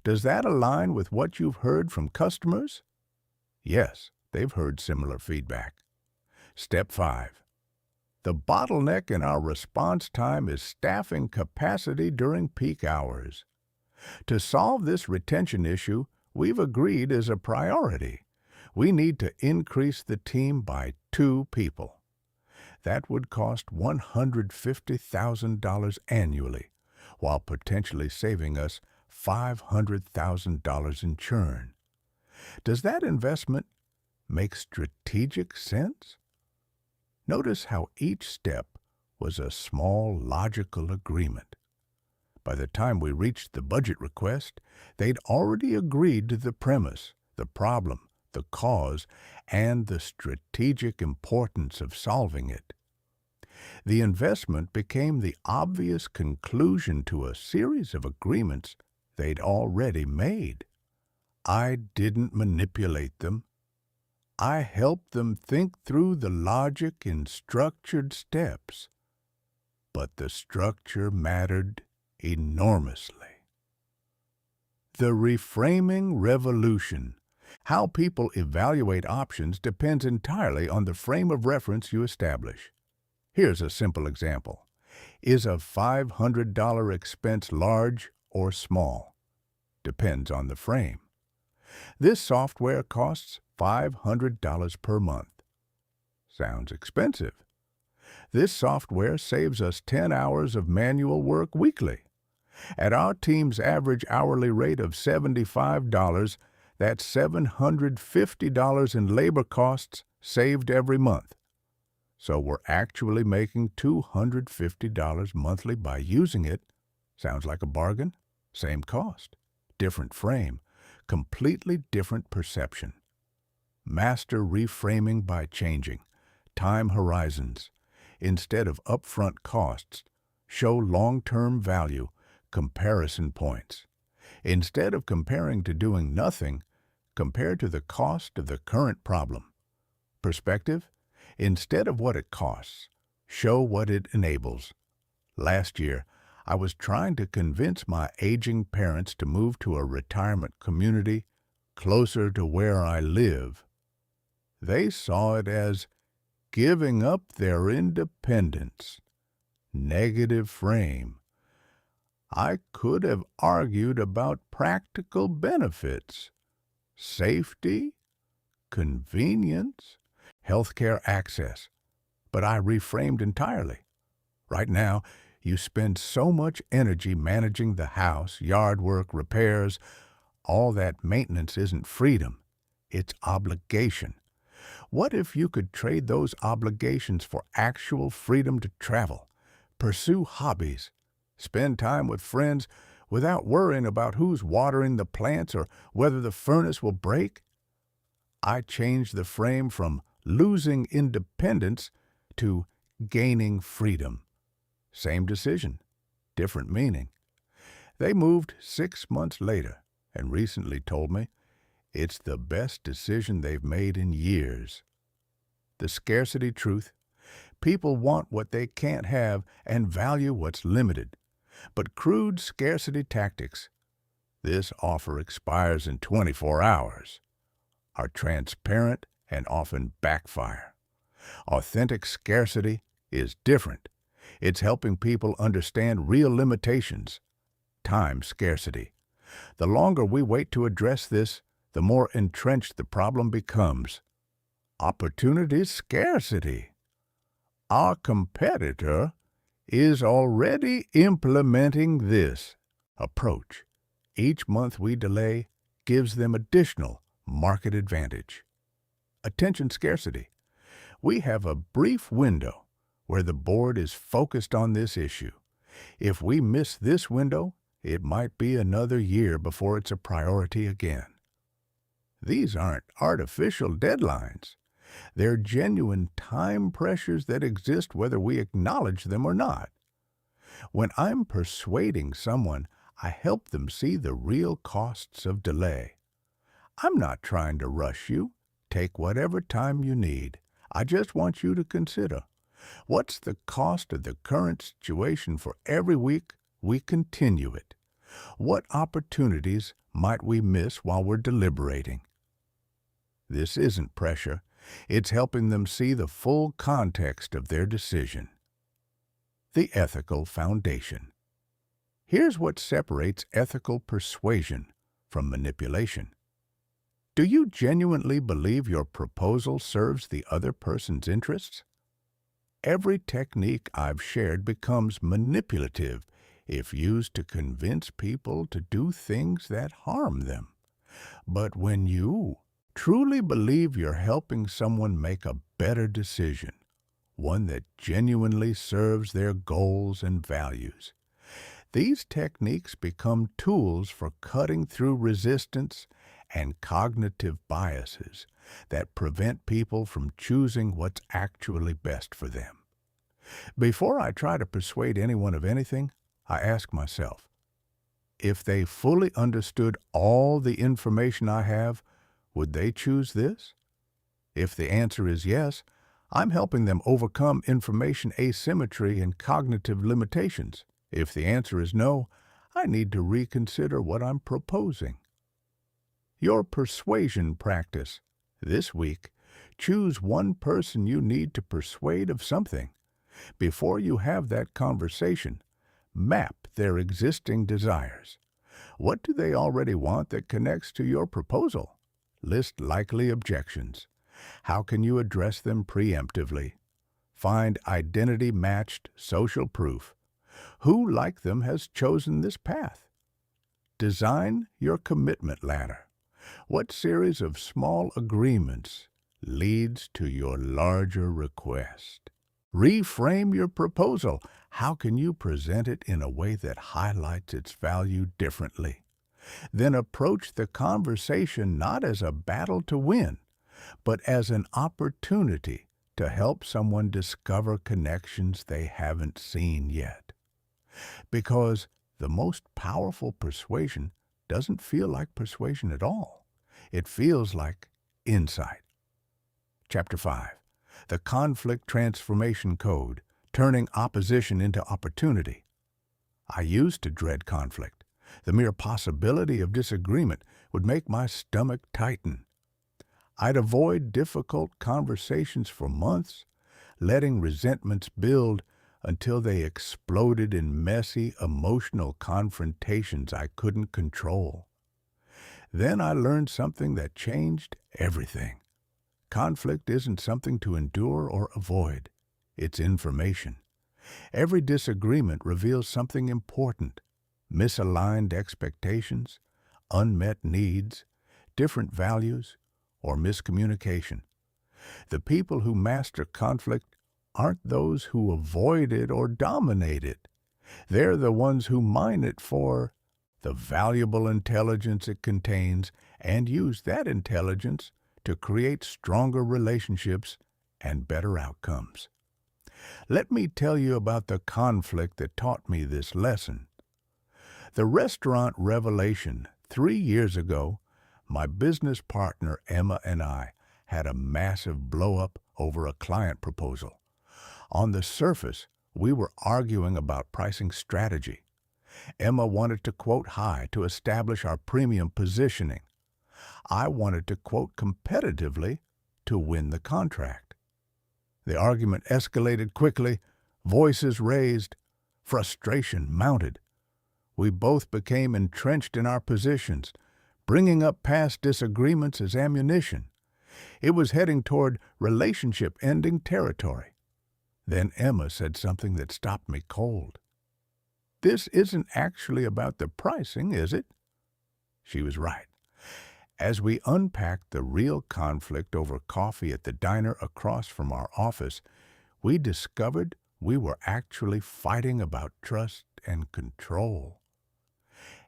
Does that align with what you've heard from customers? Yes, they've heard similar feedback. Step 5. The bottleneck in our response time is staffing capacity during peak hours. To solve this retention issue, we've agreed is a priority. We need to increase the team by 2 people. That would cost $150,000 annually, while potentially saving us $500,000 in churn. Does that investment make strategic sense? Notice how each step was a small, logical agreement. By the time we reached the budget request, they'd already agreed to the premise, the problem, the cause, and the strategic importance of solving it. The investment became the obvious conclusion to a series of agreements they'd already made. I didn't manipulate them. I helped them think through the logic in structured steps. But the structure mattered enormously. The reframing revolution. How people evaluate options depends entirely on the frame of reference you establish. Here's a simple example. Is a $500 expense large or small? Depends on the frame. This software costs $500 per month. Sounds expensive. This software saves us 10 hours of manual work weekly. At our team's average hourly rate of $75, that's $750 in labor costs saved every month. So we're actually making $250 monthly by using it. Sounds like a bargain? Same cost, different frame, completely different perception. Master reframing by changing time horizons. Instead of upfront costs, show long-term value, comparison points. Instead of comparing to doing nothing, compare to the cost of the current problem. Perspective, instead of what it costs, show what it enables. Last year, I was trying to convince my aging parents to move to a retirement community closer to where I live. They saw it as giving up their independence. Negative frame. I could have argued about practical benefits, safety, convenience, healthcare access, but I reframed entirely. Right now, you spend so much energy managing the house, yard work, repairs. All that maintenance isn't freedom, it's obligation. What if you could trade those obligations for actual freedom to travel, pursue hobbies, spend time with friends without worrying about who's watering the plants or whether the furnace will break? I changed the frame from losing independence to gaining freedom. Same decision, different meaning. They moved 6 months later and recently told me it's the best decision they've made in years. The scarcity truth. People want what they can't have and value what's limited. But crude scarcity tactics, this offer expires in 24 hours, are transparent and often backfire. Authentic scarcity is different. It's helping people understand real limitations. Time scarcity. The longer we wait to address this, the more entrenched the problem becomes. Opportunity scarcity. Our competitor is already implementing this approach. Each month we delay gives them additional market advantage. Attention scarcity. We have a brief window where the board is focused on this issue. If we miss this window, it might be another year before it's a priority again. These aren't artificial deadlines. They're genuine time pressures that exist whether we acknowledge them or not. When I'm persuading someone, I help them see the real costs of delay. I'm not trying to rush you. Take whatever time you need. I just want you to consider, what's the cost of the current situation for every week we continue it? What opportunities might we miss while we're deliberating? This isn't pressure. It's helping them see the full context of their decision. The ethical foundation. Here's what separates ethical persuasion from manipulation. Do you genuinely believe your proposal serves the other person's interests? Every technique I've shared becomes manipulative if used to convince people to do things that harm them. But when you truly believe you're helping someone make a better decision, one that genuinely serves their goals and values, these techniques become tools for cutting through resistance and cognitive biases that prevent people from choosing what's actually best for them. Before I try to persuade anyone of anything, I ask myself, if they fully understood all the information I have, would they choose this? If the answer is yes, I'm helping them overcome information asymmetry and cognitive limitations. If the answer is no, I need to reconsider what I'm proposing. Your persuasion practice. This week, choose one person you need to persuade of something. Before you have that conversation, map their existing desires. What do they already want that connects to your proposal? List likely objections. How can you address them preemptively? Find identity-matched social proof. Who, like them, has chosen this path? Design your commitment ladder. What series of small agreements leads to your larger request? Reframe your proposal. How can you present it in a way that highlights its value differently? Then approach the conversation not as a battle to win, but as an opportunity to help someone discover connections they haven't seen yet. Because the most powerful persuasion doesn't feel like persuasion at all. It feels like insight. Chapter 5. The Conflict Transformation Code, Turning Opposition into Opportunity. I used to dread conflict. The mere possibility of disagreement would make my stomach tighten. I'd avoid difficult conversations for months, letting resentments build until they exploded in messy, emotional confrontations I couldn't control. Then I learned something that changed everything. Conflict isn't something to endure or avoid. It's information. Every disagreement reveals something important: misaligned expectations, unmet needs, different values, or miscommunication. The people who master conflict aren't those who avoid it or dominate it. They're the ones who mine it for the valuable intelligence it contains and use that intelligence to create stronger relationships and better outcomes. Let me tell you about the conflict that taught me this lesson. The restaurant revelation 3 years ago, my business partner Emma and I had a massive blow-up over a client proposal. On the surface, we were arguing about pricing strategy. Emma wanted to quote high to establish our premium positioning. I wanted to quote competitively to win the contract. The argument escalated quickly, voices raised, frustration mounted. We both became entrenched in our positions, bringing up past disagreements as ammunition. It was heading toward relationship-ending territory. Then Emma said something that stopped me cold. "This isn't actually about the pricing, is it?" She was right. As we unpacked the real conflict over coffee at the diner across from our office, we discovered we were actually fighting about trust and control.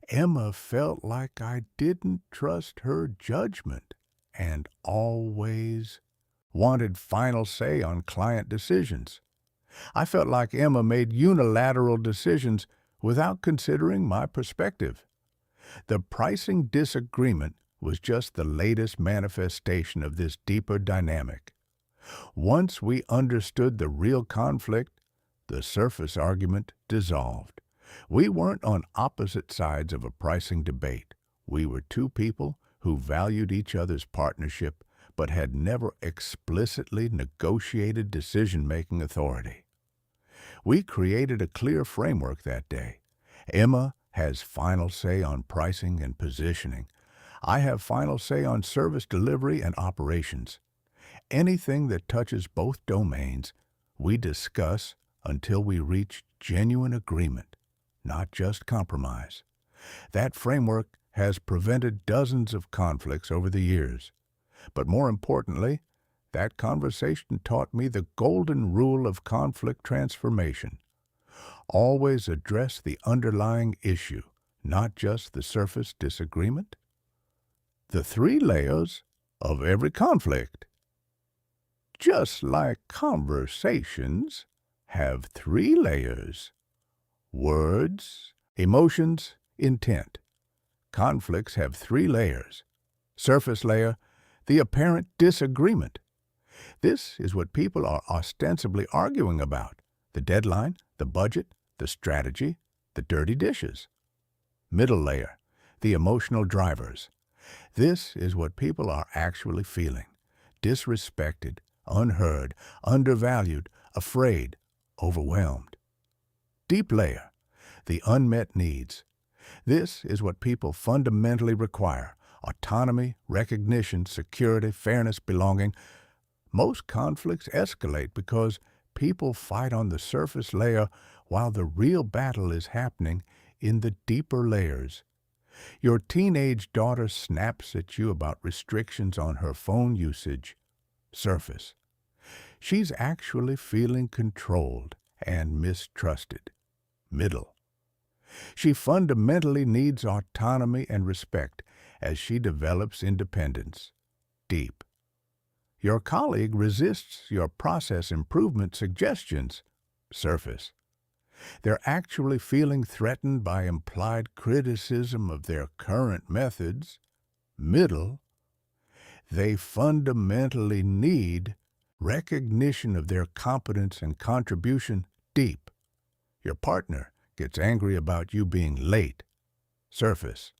Emma felt like I didn't trust her judgment and always wanted final say on client decisions. I felt like Emma made unilateral decisions without considering my perspective. The pricing disagreement was just the latest manifestation of this deeper dynamic. Once we understood the real conflict, the surface argument dissolved. We weren't on opposite sides of a pricing debate. We were two people who valued each other's partnership but had never explicitly negotiated decision-making authority. We created a clear framework that day. Emma has final say on pricing and positioning. I have final say on service delivery and operations. Anything that touches both domains, We discuss until we reach genuine agreement, not just compromise. That framework has prevented dozens of conflicts over the years. But more importantly, that conversation taught me the golden rule of conflict transformation. Always address the underlying issue, not just the surface disagreement. The three layers of every conflict. Just like conversations have three layers: words, emotions, intent. Conflicts have three layers. Surface layer, the apparent disagreement. This is what people are ostensibly arguing about: the deadline, the budget, the strategy, the dirty dishes. Middle layer, the emotional drivers. This is what people are actually feeling: disrespected, unheard, undervalued, afraid, overwhelmed. Deep layer, the unmet needs. This is what people fundamentally require: autonomy, recognition, security, fairness, belonging. Most conflicts escalate because people fight on the surface layer while the real battle is happening in the deeper layers. Your teenage daughter snaps at you about restrictions on her phone usage. Surface. She's actually feeling controlled and mistrusted. Middle. She fundamentally needs autonomy and respect as she develops independence. Deep. Your colleague resists your process improvement suggestions. Surface. They're actually feeling threatened by implied criticism of their current methods. Middle. They fundamentally need recognition of their competence and contribution. Deep. Your partner gets angry about you being late. Surface.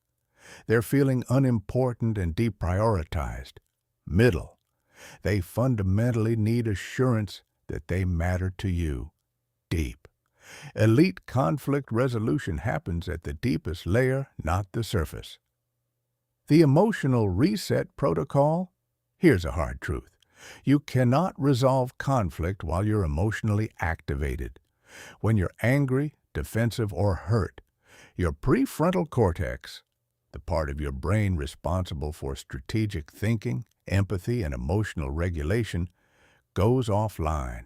They're feeling unimportant and deprioritized. Middle. They fundamentally need assurance that they matter to you. Deep. Elite conflict resolution happens at the deepest layer, not the surface. The emotional reset protocol? Here's a hard truth. You cannot resolve conflict while you're emotionally activated. When you're angry, defensive, or hurt, your prefrontal cortex, the part of your brain responsible for strategic thinking, empathy, and emotional regulation, goes offline.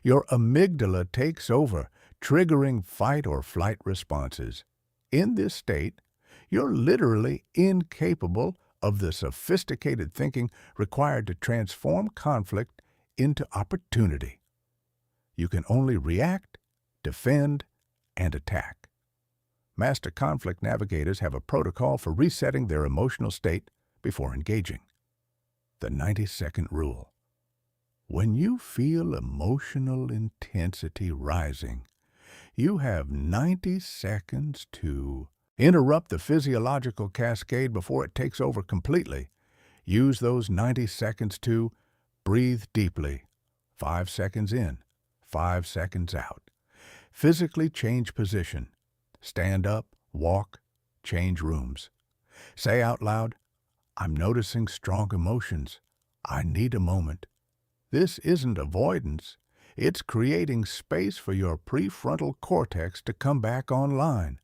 Your amygdala takes over, triggering fight or flight responses. In this state, you're literally incapable of the sophisticated thinking required to transform conflict into opportunity. You can only react, defend, and attack. Master conflict navigators have a protocol for resetting their emotional state before engaging. The 90-second rule. When you feel emotional intensity rising, you have 90 seconds to interrupt the physiological cascade before it takes over completely. Use those 90 seconds to breathe deeply. 5 seconds in, 5 seconds out. Physically change position. Stand up, walk, change rooms. Say out loud, "I'm noticing strong emotions. I need a moment." This isn't avoidance. It's creating space for your prefrontal cortex to come back online.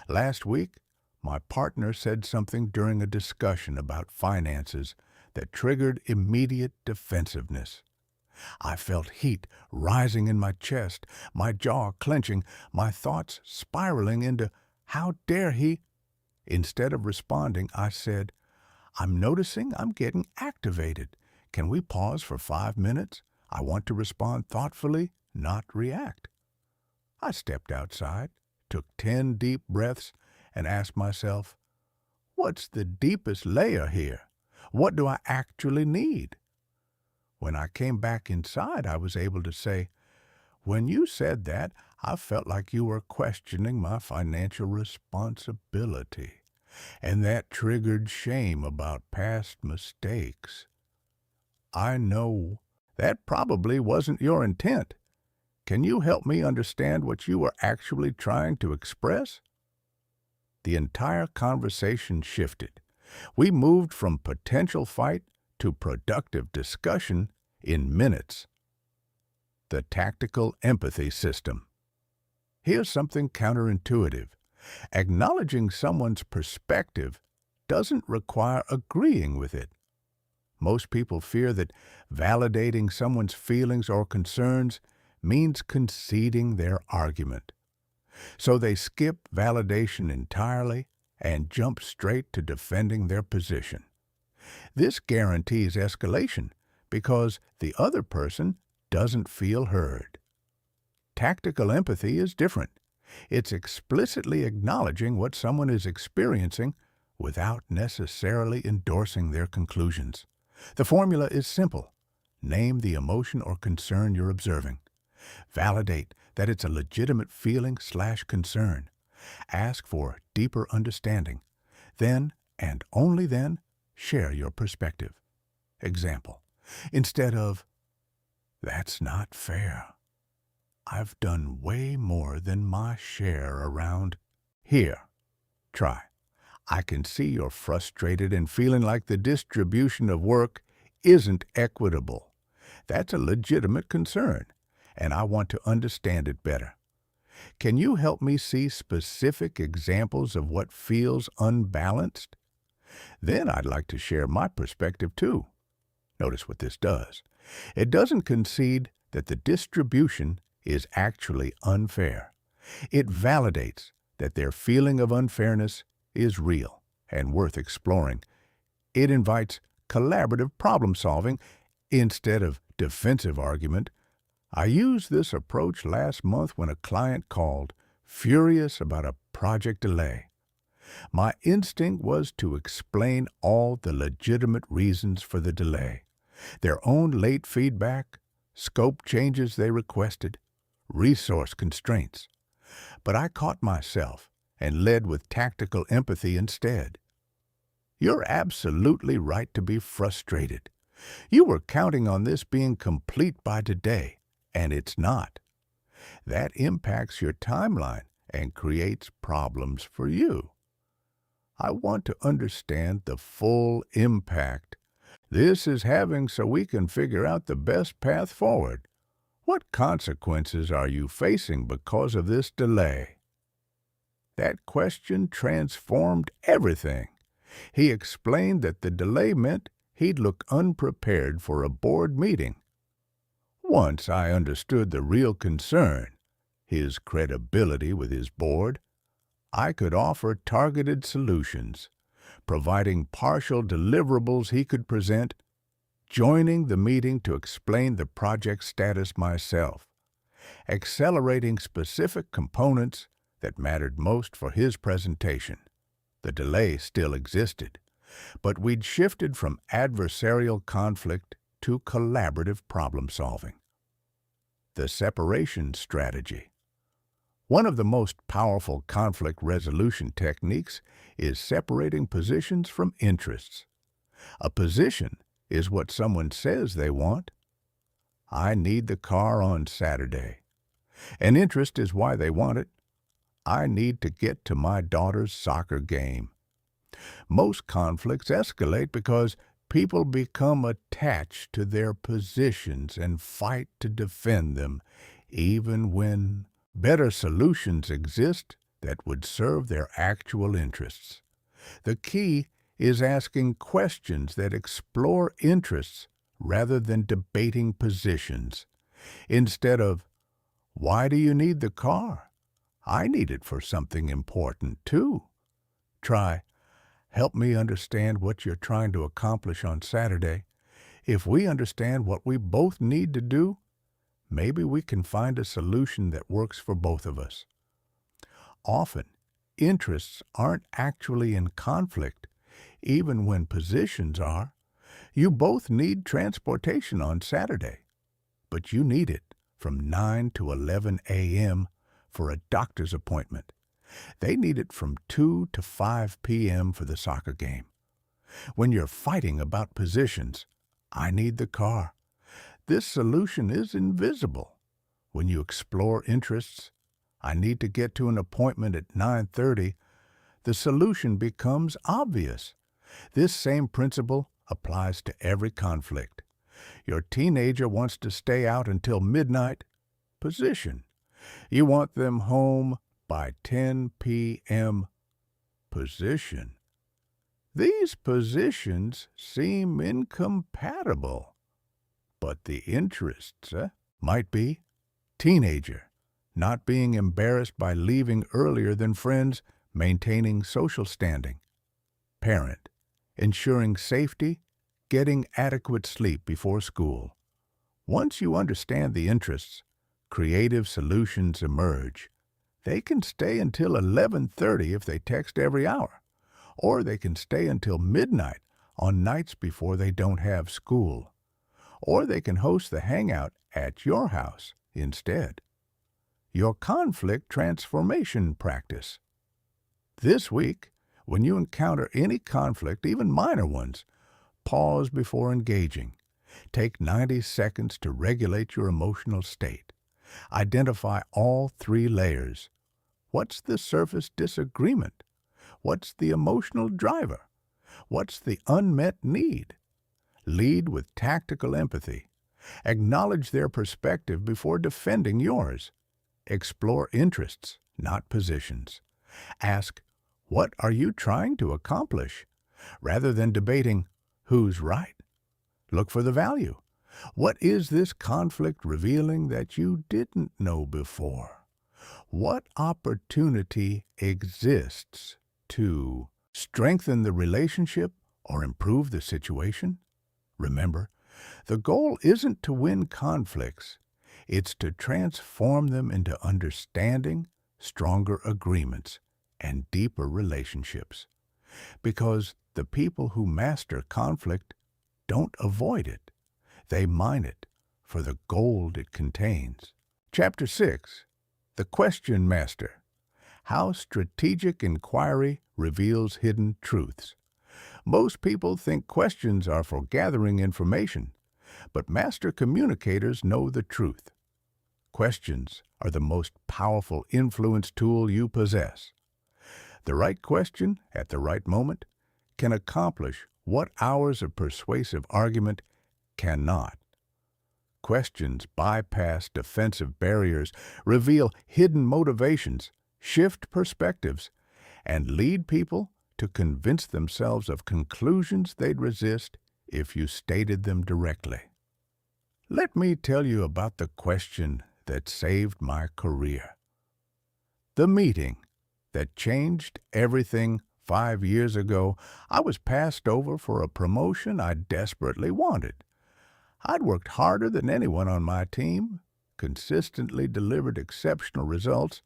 Last week, my partner said something during a discussion about finances that triggered immediate defensiveness. I felt heat rising in my chest, my jaw clenching, my thoughts spiraling into, "How dare he?" Instead of responding, I said, "I'm noticing I'm getting activated. Can we pause for 5 minutes? I want to respond thoughtfully, not react." I stepped outside, took 10 deep breaths, and asked myself, what's the deepest layer here? What do I actually need? When I came back inside, I was able to say, "When you said that, I felt like you were questioning my financial responsibility, and that triggered shame about past mistakes. I know that probably wasn't your intent. Can you help me understand what you were actually trying to express?" The entire conversation shifted. We moved from potential fight to productive discussion in minutes. the tactical empathy system. Here's something counterintuitive. Acknowledging someone's perspective doesn't require agreeing with it. Most people fear that validating someone's feelings or concerns means conceding their argument. So they skip validation entirely and jump straight to defending their position. This guarantees escalation because the other person doesn't feel heard. Tactical empathy is different. It's explicitly acknowledging what someone is experiencing without necessarily endorsing their conclusions. The formula is simple. Name the emotion or concern you're observing. Validate that it's a legitimate feeling/concern. Ask for deeper understanding. Then, and only then, share your perspective. Example, instead of, "That's not fair. I've done way more than my share around here." Try, "I can see you're frustrated and feeling like the distribution of work isn't equitable. That's a legitimate concern, and I want to understand it better. Can you help me see specific examples of what feels unbalanced? Then I'd like to share my perspective too." Notice what this does. It doesn't concede that the distribution is actually unfair. It validates that their feeling of unfairness is real and worth exploring. It invites collaborative problem-solving instead of defensive argument. I used this approach last month when a client called, furious about a project delay. My instinct was to explain all the legitimate reasons for the delay, their own late feedback, scope changes they requested, resource constraints. But I caught myself and led with tactical empathy instead. "You're absolutely right to be frustrated. You were counting on this being complete by today, and it's not. That impacts your timeline and creates problems for you. I want to understand the full impact this is having so we can figure out the best path forward. What consequences are you facing because of this delay?" That question transformed everything. He explained that the delay meant he'd look unprepared for a board meeting. Once I understood the real concern, his credibility with his board, I could offer targeted solutions, providing partial deliverables he could present, joining the meeting to explain the project status myself, accelerating specific components that mattered most for his presentation. The delay still existed, but we'd shifted from adversarial conflict to collaborative problem-solving. The separation strategy. One of the most powerful conflict resolution techniques is separating positions from interests. A position is what someone says they want. "I need the car on Saturday." An interest is why they want it. "I need to get to my daughter's soccer game." Most conflicts escalate because people become attached to their positions and fight to defend them, even when better solutions exist that would serve their actual interests. The key is asking questions that explore interests rather than debating positions. Instead of, "Why do you need the car? I need it for something important too." Try, "Help me understand what you're trying to accomplish on Saturday. If we understand what we both need to do, maybe we can find a solution that works for both of us." Often, interests aren't actually in conflict, even when positions are. You both need transportation on Saturday, but you need it from 9 to 11 a.m. for a doctor's appointment. They need it from 2 to 5 p.m. for the soccer game. When you're fighting about positions, "I need the car." This solution is invisible. When you explore interests, "I need to get to an appointment at 9:30, the solution becomes obvious. This same principle applies to every conflict. Your teenager wants to stay out until midnight. Position. You want them home by 10 p.m. Position. These positions seem incompatible, but the interests might be. Teenager. Not being embarrassed by leaving earlier than friends, maintaining social standing. Parent. Ensuring safety, getting adequate sleep before school. Once you understand the interests, creative solutions emerge. They can stay until 11:30 if they text every hour, or they can stay until midnight on nights before they don't have school, or they can host the hangout at your house instead. Your conflict transformation practice. This week, when you encounter any conflict, even minor ones, pause before engaging. Take 90 seconds to regulate your emotional state. Identify all 3 layers. What's the surface disagreement? What's the emotional driver? What's the unmet need? Lead with tactical empathy. Acknowledge their perspective before defending yours. Explore interests, not positions. Ask, what are you trying to accomplish? Rather than debating who's right. Look for the value. What is this conflict revealing that you didn't know before? What opportunity exists to strengthen the relationship or improve the situation? Remember, the goal isn't to win conflicts. It's to transform them into understanding, stronger agreements, and deeper relationships. Because the people who master conflict don't avoid it. They mine it for the gold it contains. Chapter 6. The Question Master. How Strategic Inquiry Reveals Hidden Truths. Most people think questions are for gathering information, but master communicators know the truth. Questions are the most powerful influence tool you possess. The right question at the right moment can accomplish what hours of persuasive argument cannot. Questions bypass defensive barriers, reveal hidden motivations, shift perspectives, and lead people to convince themselves of conclusions they'd resist if you stated them directly. Let me tell you about the question that saved my career. The meeting that changed everything 5 years ago. I was passed over for a promotion I desperately wanted. I'd worked harder than anyone on my team, consistently delivered exceptional results,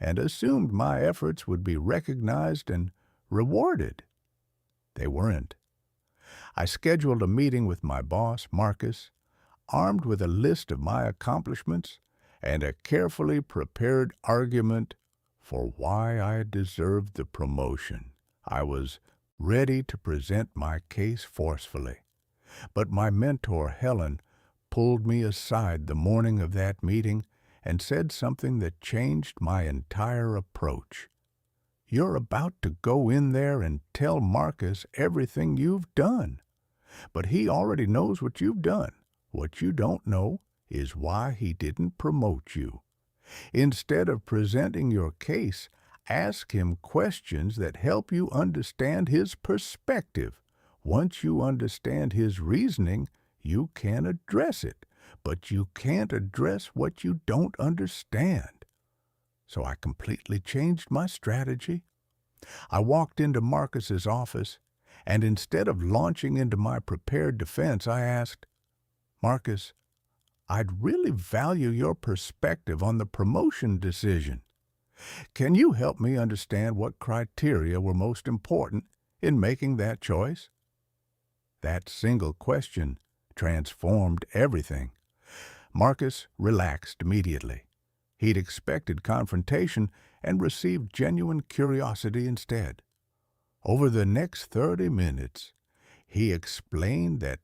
and assumed my efforts would be recognized and rewarded. They weren't. I scheduled a meeting with my boss, Marcus, armed with a list of my accomplishments and a carefully prepared argument for why I deserved the promotion. I was ready to present my case forcefully, but my mentor, Helen, pulled me aside the morning of that meeting and said something that changed my entire approach. You're about to go in there and tell Marcus everything you've done, but he already knows what you've done. What you don't know is why he didn't promote you. Instead of presenting your case, ask him questions that help you understand his perspective. Once you understand his reasoning, you can address it, but you can't address what you don't understand. So I completely changed my strategy. I walked into Marcus's office, and instead of launching into my prepared defense, I asked, Marcus, I'd really value your perspective on the promotion decision. Can you help me understand what criteria were most important in making that choice? That single question transformed everything. Marcus relaxed immediately. He'd expected confrontation and received genuine curiosity instead. Over the next 30 minutes, he explained that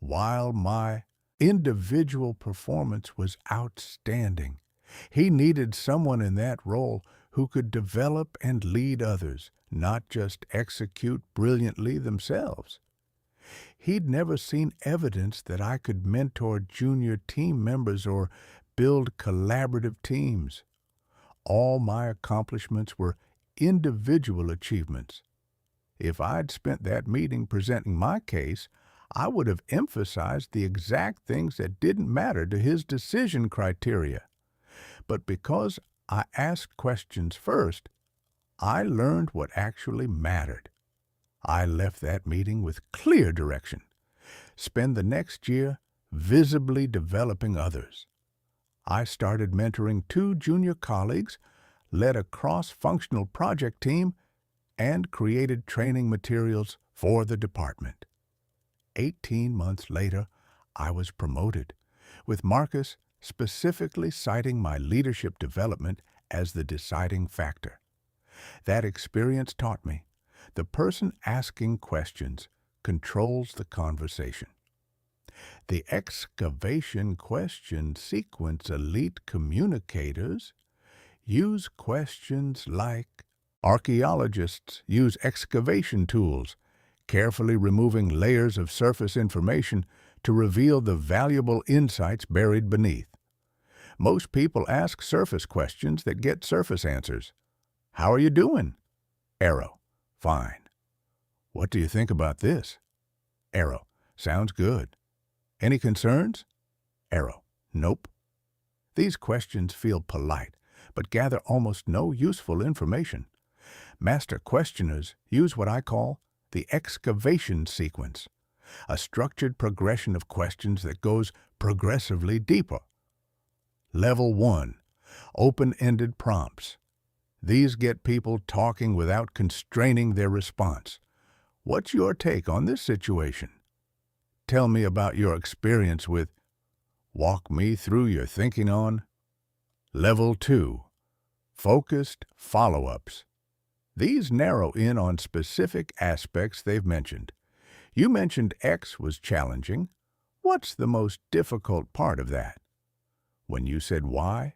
while my individual performance was outstanding, he needed someone in that role who could develop and lead others, not just execute brilliantly themselves. He'd never seen evidence that I could mentor junior team members or build collaborative teams. All my accomplishments were individual achievements. If I'd spent that meeting presenting my case, I would have emphasized the exact things that didn't matter to his decision criteria. But because I asked questions first, I learned what actually mattered. I left that meeting with clear direction. Spend the next year visibly developing others. I started mentoring 2 junior colleagues, led a cross-functional project team, and created training materials for the department. 18 months later, I was promoted, with Marcus specifically citing my leadership development as the deciding factor. That experience taught me the person asking questions controls the conversation. The excavation question sequence elite communicators use questions like archaeologists use excavation tools, carefully removing layers of surface information to reveal the valuable insights buried beneath. Most people ask surface questions that get surface answers. How are you doing? Arrow. Fine. What do you think about this? Arrow. Sounds good. Any concerns? Arrow. Nope. These questions feel polite, but gather almost no useful information. Master questioners use what I call the excavation sequence, a structured progression of questions that goes progressively deeper. Level 1. Open-ended prompts. These get people talking without constraining their response. What's your take on this situation? Tell me about your experience with. Walk me through your thinking on. Level 2. Focused follow-ups. These narrow in on specific aspects they've mentioned. You mentioned X was challenging. What's the most difficult part of that? When you said Y,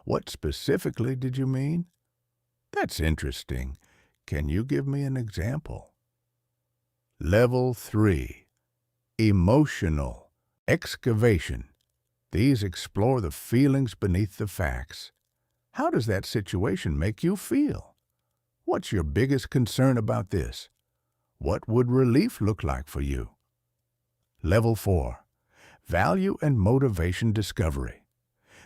what specifically did you mean? That's interesting. Can you give me an example? Level 3. Emotional excavation. These explore the feelings beneath the facts. How does that situation make you feel? What's your biggest concern about this? What would relief look like for you? Level 4. Value and motivation discovery.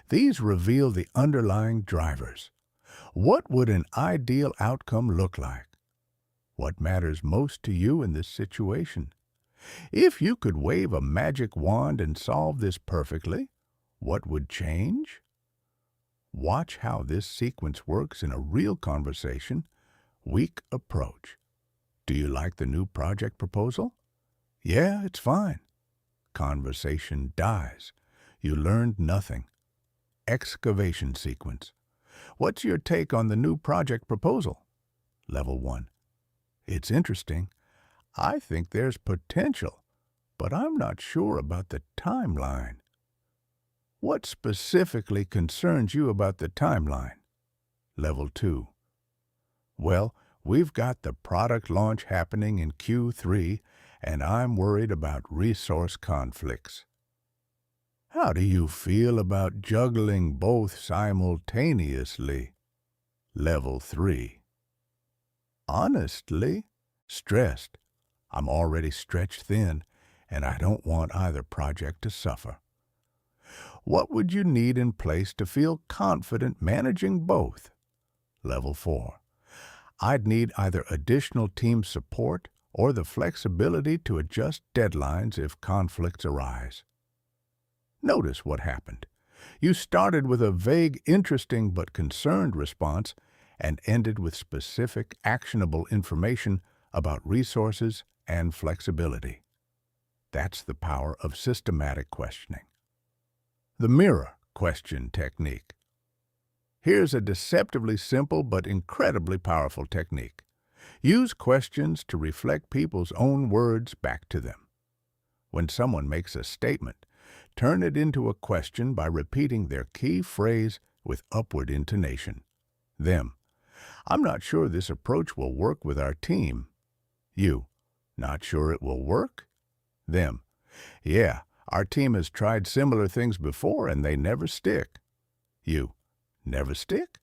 These reveal the underlying drivers. What would an ideal outcome look like? What matters most to you in this situation? If you could wave a magic wand and solve this perfectly, what would change? Watch how this sequence works in a real conversation. Weak approach. Do you like the new project proposal? Yeah, it's fine. Conversation dies. You learned nothing. Excavation sequence. What's your take on the new project proposal? Level 1. It's interesting. I think there's potential, but I'm not sure about the timeline. What specifically concerns you about the timeline? Level 2. Well, we've got the product launch happening in Q3, and I'm worried about resource conflicts. How do you feel about juggling both simultaneously? Level 3. Honestly, stressed. I'm already stretched thin, and I don't want either project to suffer. What would you need in place to feel confident managing both? Level 4. I'd need either additional team support or the flexibility to adjust deadlines if conflicts arise. Notice what happened. You started with a vague, interesting but concerned response and ended with specific, actionable information about resources and flexibility. That's the power of systematic questioning. The mirror question technique. Here's a deceptively simple but incredibly powerful technique. Use questions to reflect people's own words back to them. When someone makes a statement, turn it into a question by repeating their key phrase with upward intonation. Them. I'm not sure this approach will work with our team. You. Not sure it will work? Them. Yeah, our team has tried similar things before and they never stick. You. Never stick?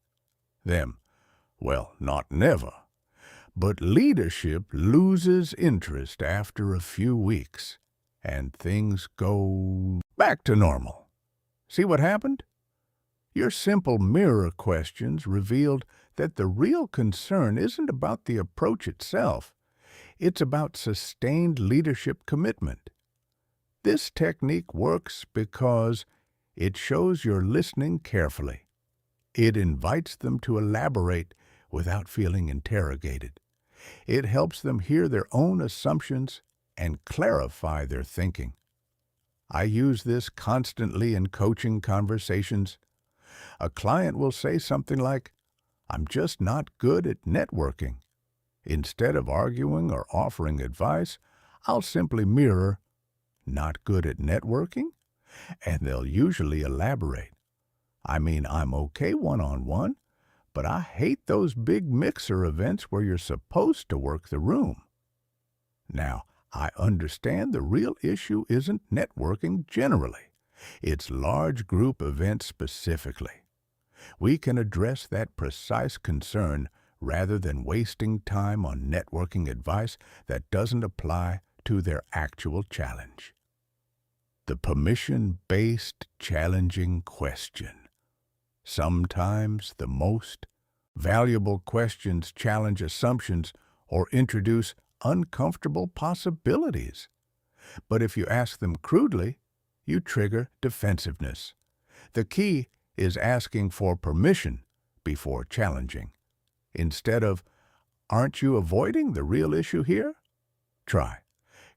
Them. Well, not never. But leadership loses interest after a few weeks, and things go back to normal. See what happened? Your simple mirror questions revealed that the real concern isn't about the approach itself. It's about sustained leadership commitment. This technique works because it shows you're listening carefully. It invites them to elaborate without feeling interrogated. It helps them hear their own assumptions and clarify their thinking. I use this constantly in coaching conversations. A client will say something like, "I'm just not good at networking." Instead of arguing or offering advice, I'll simply mirror, "Not good at networking?" And they'll usually elaborate. "I mean, I'm okay one-on-one, but I hate those big mixer events where you're supposed to work the room." Now, I understand the real issue isn't networking generally. It's large group events specifically. We can address that precise concern rather than wasting time on networking advice that doesn't apply to their actual challenge. The permission-based challenging question. Sometimes the most valuable questions challenge assumptions or introduce uncomfortable possibilities. But if you ask them crudely, you trigger defensiveness. The key is asking for permission before challenging. Instead of, "Aren't you avoiding the real issue here?" Try,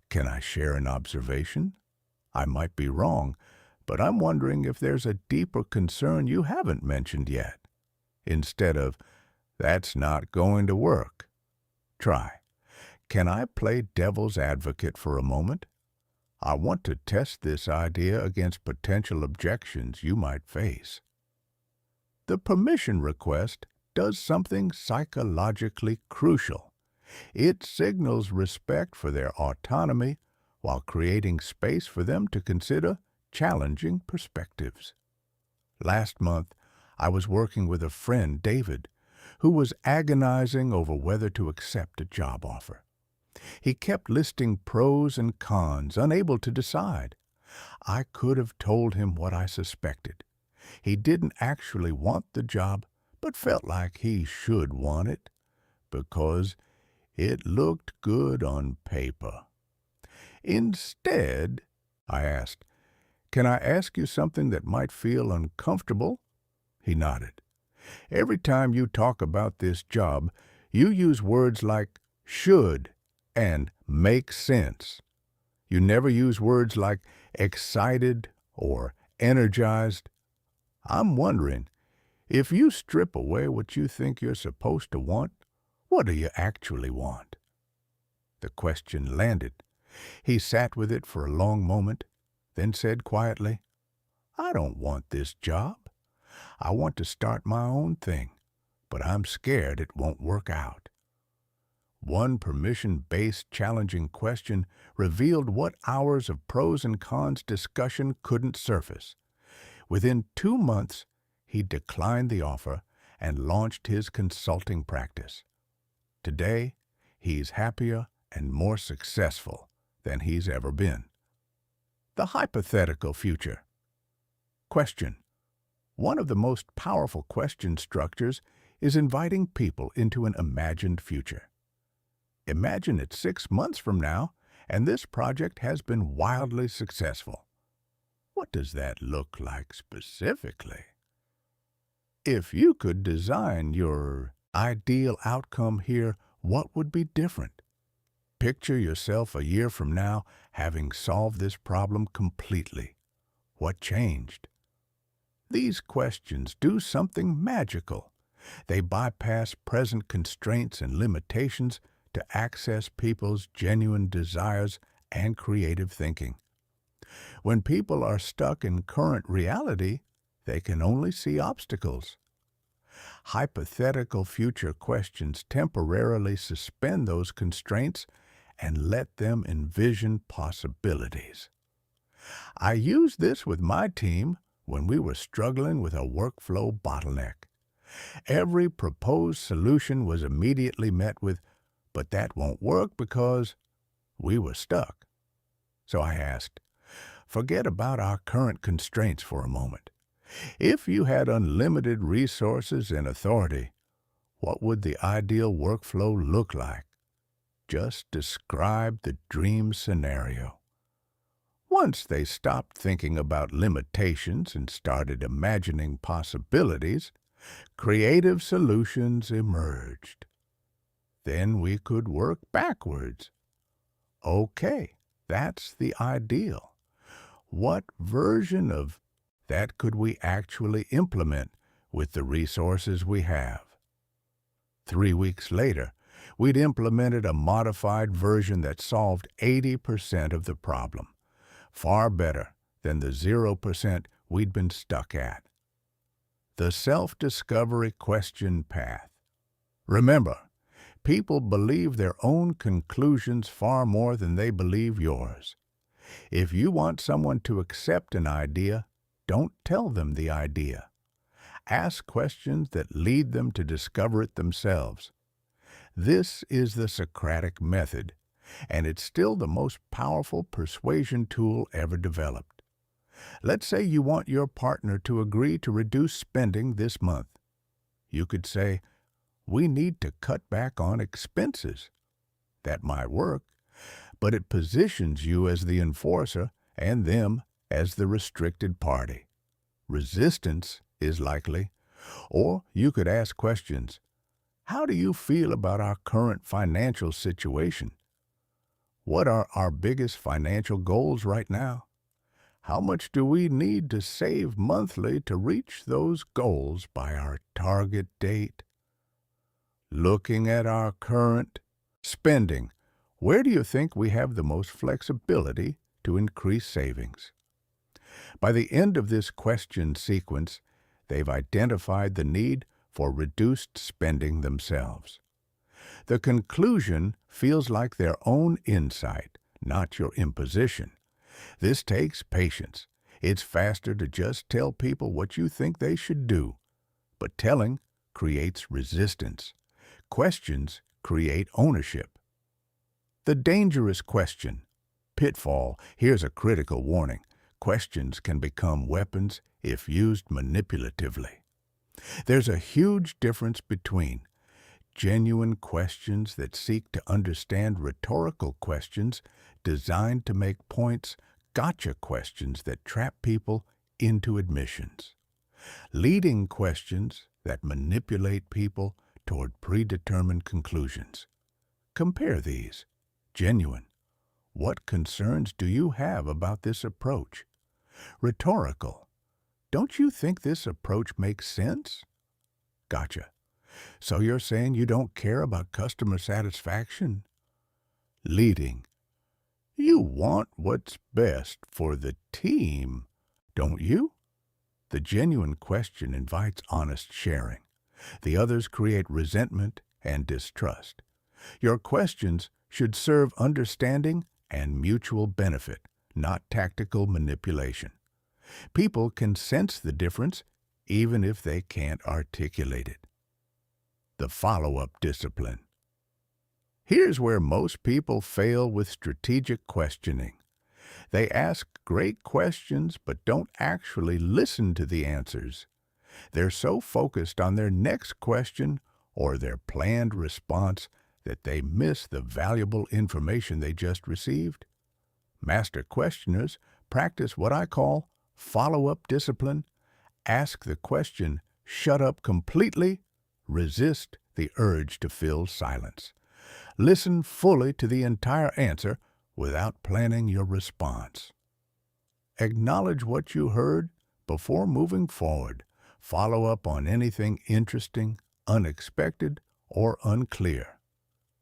"Can I share an observation? I might be wrong, but I'm wondering if there's a deeper concern you haven't mentioned yet." Instead of, "That's not going to work." Try, "Can I play devil's advocate for a moment? I want to test this idea against potential objections you might face." The permission request does something psychologically crucial. It signals respect for their autonomy while creating space for them to consider challenging perspectives. Last month, I was working with a friend, David, who was agonizing over whether to accept a job offer. He kept listing pros and cons, unable to decide. I could have told him what I suspected. He didn't actually want the job, but felt like he should want it because it looked good on paper. Instead, I asked, "Can I ask you something that might feel uncomfortable?" He nodded. "Every time you talk about this job, you use words like should and make sense. You never use words like excited or energized. I'm wondering, if you strip away what you think you're supposed to want, what do you actually want?" The question landed. He sat with it for a long moment, then said quietly, "I don't want this job. I want to start my own thing, but I'm scared it won't work out." One permission-based challenging question revealed what hours of pros and cons discussion couldn't surface. Within 2 months, he declined the offer and launched his consulting practice. Today, he's happier and more successful than he's ever been. The hypothetical future. Question. One of the most powerful question structures is inviting people into an imagined future. Imagine it 6 months from now, and this project has been wildly successful. What does that look like specifically? If you could design your ideal outcome here, what would be different? Picture yourself a year from now having solved this problem completely. What changed? These questions do something magical. They bypass present constraints and limitations to access people's genuine desires and creative thinking. When people are stuck in current reality, they can only see obstacles. Hypothetical future questions temporarily suspend those constraints and let them envision possibilities. I used this with my team when we were struggling with a workflow bottleneck. Every proposed solution was immediately met with, "But that won't work because," we were stuck. So I asked, "Forget about our current constraints for a moment. If you had unlimited resources and authority, what would the ideal workflow look like? Just describe the dream scenario." Once they stopped thinking about limitations and started imagining possibilities, creative solutions emerged. Then we could work backwards. Okay, that's the ideal. What version of that could we actually implement with the resources we have? 3 weeks later, we'd implemented a modified version that solved 80% of the problem, far better than the 0% we'd been stuck at. The self-discovery question path. Remember, people believe their own conclusions far more than they believe yours. If you want someone to accept an idea, don't tell them the idea. Ask questions that lead them to discover it themselves. This is the Socratic method, and it's still the most powerful persuasion tool ever developed. Let's say you want your partner to agree to reduce spending this month. You could say, "We need to cut back on expenses." That might work, but it positions you as the enforcer and them as the restricted party. Resistance is likely. Or you could ask questions. How do you feel about our current financial situation? What are our biggest financial goals right now? How much do we need to save monthly to reach those goals by our target date? Looking at our current spending, where do you think we have the most flexibility to increase savings? By the end of this question sequence, they've identified the need for reduced spending themselves. The conclusion feels like their own insight, not your imposition. This takes patience. It's faster to just tell people what you think they should do. But telling creates resistance. Questions create ownership. The dangerous question. Pitfall. Here's a critical warning. Questions can become weapons if used manipulatively. There's a huge difference between genuine questions that seek to understand rhetorical questions designed to make points, gotcha questions that trap people into admissions, leading questions that manipulate people toward predetermined conclusions. Compare these. Genuine. What concerns do you have about this approach? Rhetorical. Don't you think this approach makes sense? Gotcha. So you're saying you don't care about customer satisfaction? Leading. You want what's best for the team, don't you? The genuine question invites honest sharing. The others create resentment and distrust. Your questions should serve understanding and mutual benefit, not tactical manipulation. People can sense the difference even if they can't articulate it. The follow-up discipline. Here's where most people fail with strategic questioning. They ask great questions but don't actually listen to the answers. They're so focused on their next question or their planned response that they miss the valuable information they just received. Master questioners practice what I call follow-up discipline. Ask the question, shut up completely, resist the urge to fill silence. Listen fully to the entire answer without planning your response. Acknowledge what you heard before moving forward. Follow up on anything interesting, unexpected, or unclear.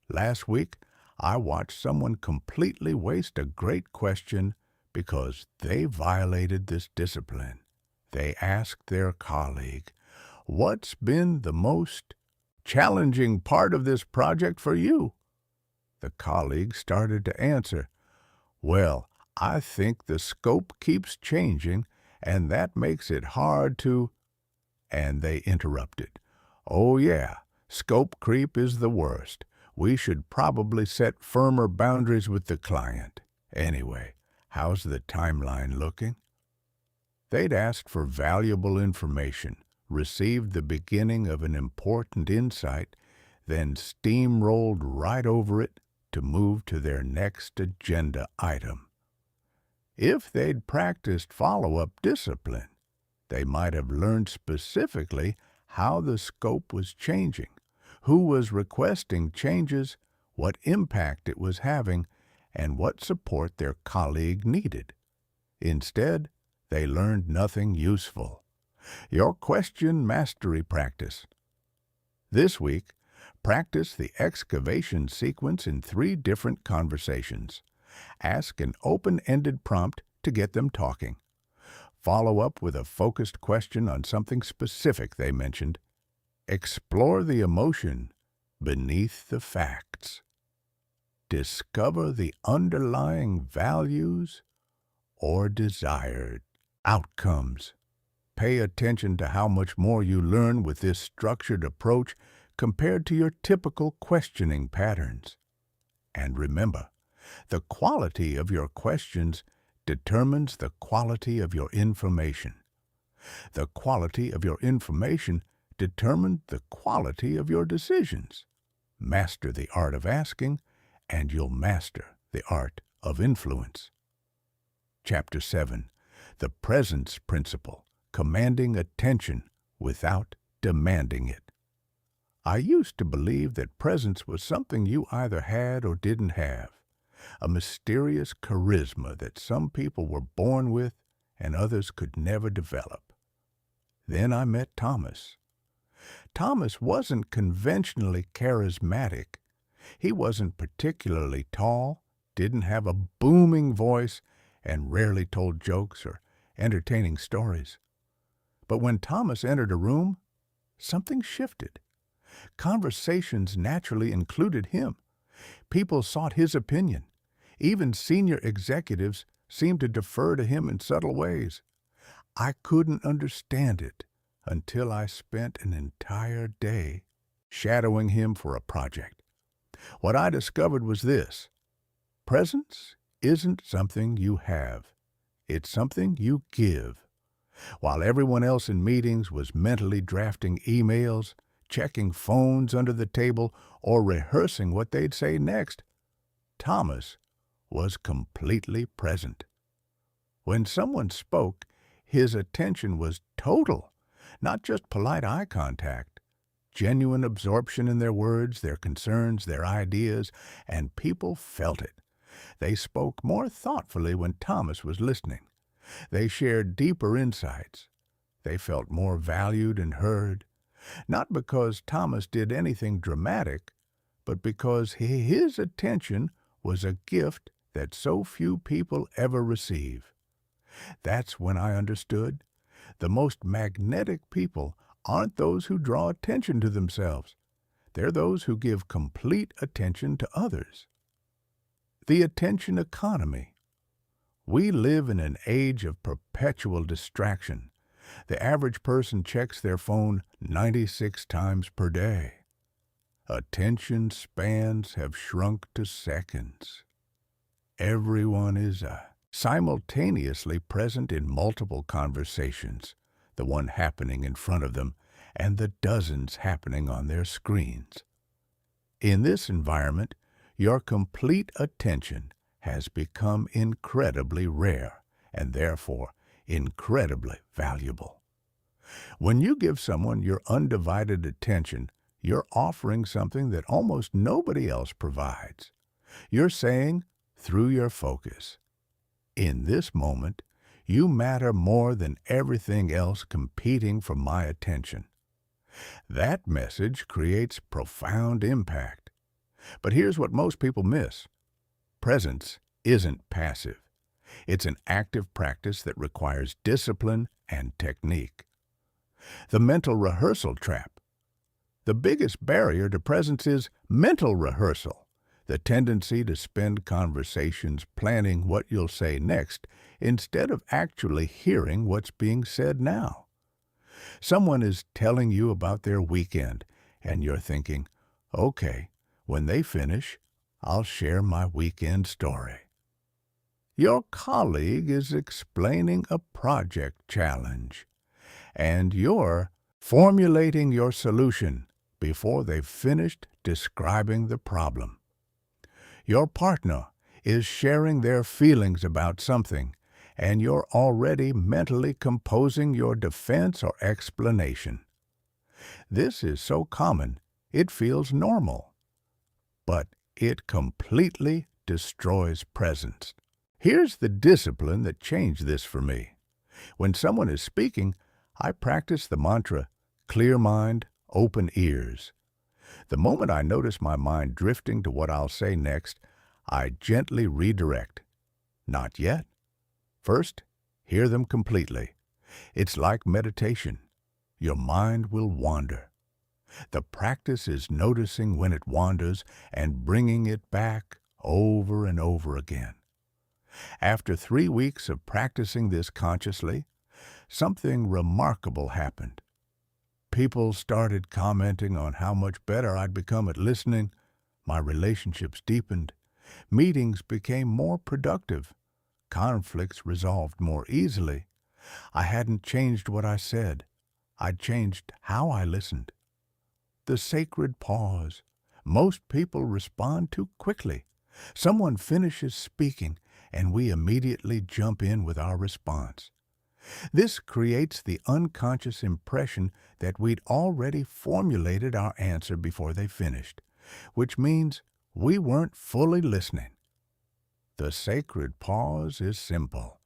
Last week, I watched someone completely waste a great question because they violated this discipline. They asked their colleague, "What's been the most challenging part of this project for you?" The colleague started to answer, "Well, I think the scope keeps changing, and that makes it hard to—" And they interrupted. "Oh yeah, scope creep is the worst. We should probably set firmer boundaries with the client. Anyway, how's the timeline looking?" They'd asked for valuable information, received the beginning of an important insight, then steamrolled right over it to move to their next agenda item. If they'd practiced follow-up discipline, they might have learned specifically how the scope was changing, who was requesting changes, what impact it was having, and what support their colleague needed. Instead, they learned nothing useful. Your question mastery practice. This week, practice the excavation sequence in 3 different conversations. Ask an open-ended prompt to get them talking. Follow up with a focused question on something specific they mentioned. Explore the emotion beneath the facts. Discover the underlying values or desired outcomes. Pay attention to how much more you learn with this structured approach compared to your typical questioning patterns. And remember, the quality of your questions determines the quality of your information. The quality of your information determines the quality of your decisions. Master the art of asking, and you'll master the art of influence. Chapter 7. The Presence Principle, Commanding Attention Without Demanding It. I used to believe that presence was something you either had or didn't have, a mysterious charisma that some people were born with and others could never develop. Then I met Thomas. Thomas wasn't conventionally charismatic. He wasn't particularly tall, didn't have a booming voice, and rarely told jokes or entertaining stories. But when Thomas entered a room, something shifted. Conversations naturally included him. People sought his opinion. Even senior executives seemed to defer to him in subtle ways. I couldn't understand it until I spent an entire day shadowing him for a project. What I discovered was this: presence isn't something you have. It's something you give. While everyone else in meetings was mentally drafting emails, checking phones under the table, or rehearsing what they'd say next, Thomas was completely present. When someone spoke, his attention was total, not just polite eye contact, genuine absorption in their words, their concerns, their ideas, and people felt it. They spoke more thoughtfully when Thomas was listening. They shared deeper insights. They felt more valued and heard, not because Thomas did anything dramatic, but because his attention was a gift that so few people ever receive. That's when I understood the most magnetic people aren't those who draw attention to themselves. They're those who give complete attention to others. The attention economy. We live in an age of perpetual distraction. The average person checks their phone 96 times per day. Attention spans have shrunk to seconds. Everyone is simultaneously present in multiple conversations, the one happening in front of them and the dozens happening on their screens. In this environment, your complete attention has become incredibly rare and therefore incredibly valuable. When you give someone your undivided attention, you're offering something that almost nobody else provides. You're saying, through your focus, in this moment, you matter more than everything else competing for my attention. That message creates profound impact. But here's what most people miss. Presence isn't passive. It's an active practice that requires discipline and technique. The mental rehearsal trap. The biggest barrier to presence is mental rehearsal. The tendency to spend conversations planning what you'll say next instead of actually hearing what's being said now. Someone is telling you about their weekend, and you're thinking, okay, when they finish, I'll share my weekend story. Your colleague is explaining a project challenge, and you're formulating your solution before they've finished describing the problem. Your partner is sharing their feelings about something, and you're already mentally composing your defense or explanation. This is so common, it feels normal, but it completely destroys presence. Here's the discipline that changed this for me. When someone is speaking, I practice the mantra, clear mind, open ears. The moment I notice my mind drifting to what I'll say next, I gently redirect. Not yet. First, hear them completely. It's like meditation. Your mind will wander. The practice is noticing when it wanders and bringing it back over and over again. After 3 weeks of practicing this consciously, something remarkable happened. People started commenting on how much better I'd become at listening. My relationships deepened. Meetings became more productive. Conflicts resolved more easily. I hadn't changed what I said. I'd changed how I listened. The sacred pause. Most people respond too quickly. Someone finishes speaking, and we immediately jump in with our response. This creates the unconscious impression that we'd already formulated our answer before they finished, which means we weren't fully listening. The sacred pause is simple.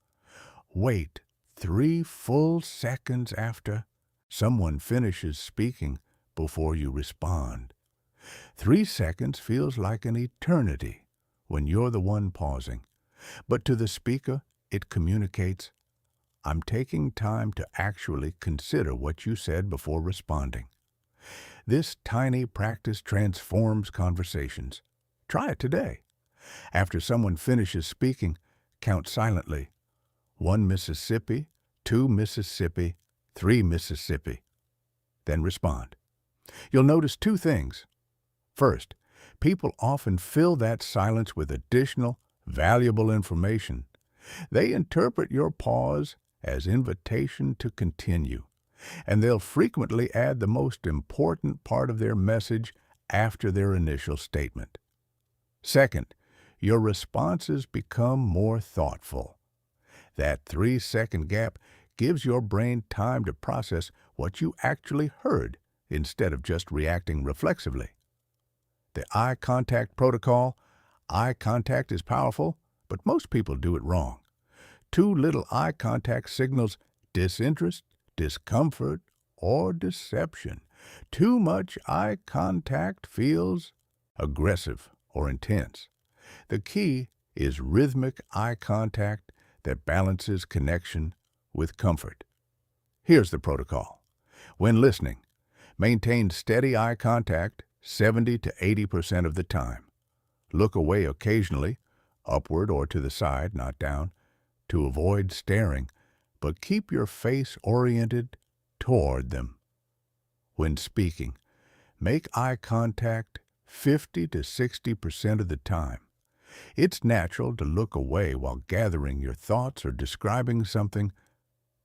Wait 3 full seconds after someone finishes speaking before you respond. 3 seconds feels like an eternity when you're the one pausing, but to the speaker, it communicates, I'm taking time to actually consider what you said before responding. This tiny practice transforms conversations. Try it today. After someone finishes speaking, count silently. 1 Mississippi, 2 Mississippi, 3 Mississippi. Then respond. You'll notice 2 things. First, people often fill that silence with additional, valuable information. They interpret your pause as invitation to continue, and they'll frequently add the most important part of their message after their initial statement. Second, your responses become more thoughtful. That 3-second gap gives your brain time to process what you actually heard instead of just reacting reflexively. The eye contact protocol. Eye contact is powerful, but most people do it wrong. Too little eye contact signals disinterest, discomfort, or deception. Too much eye contact feels aggressive or intense. The key is rhythmic eye contact that balances connection with comfort. Here's the protocol. When listening, maintain steady eye contact 70 to 80% of the time. Look away occasionally, upward or to the side, not down, to avoid staring, but keep your face oriented toward them. When speaking, make eye contact 50 to 60% of the time. It's natural to look away while gathering your thoughts or describing something,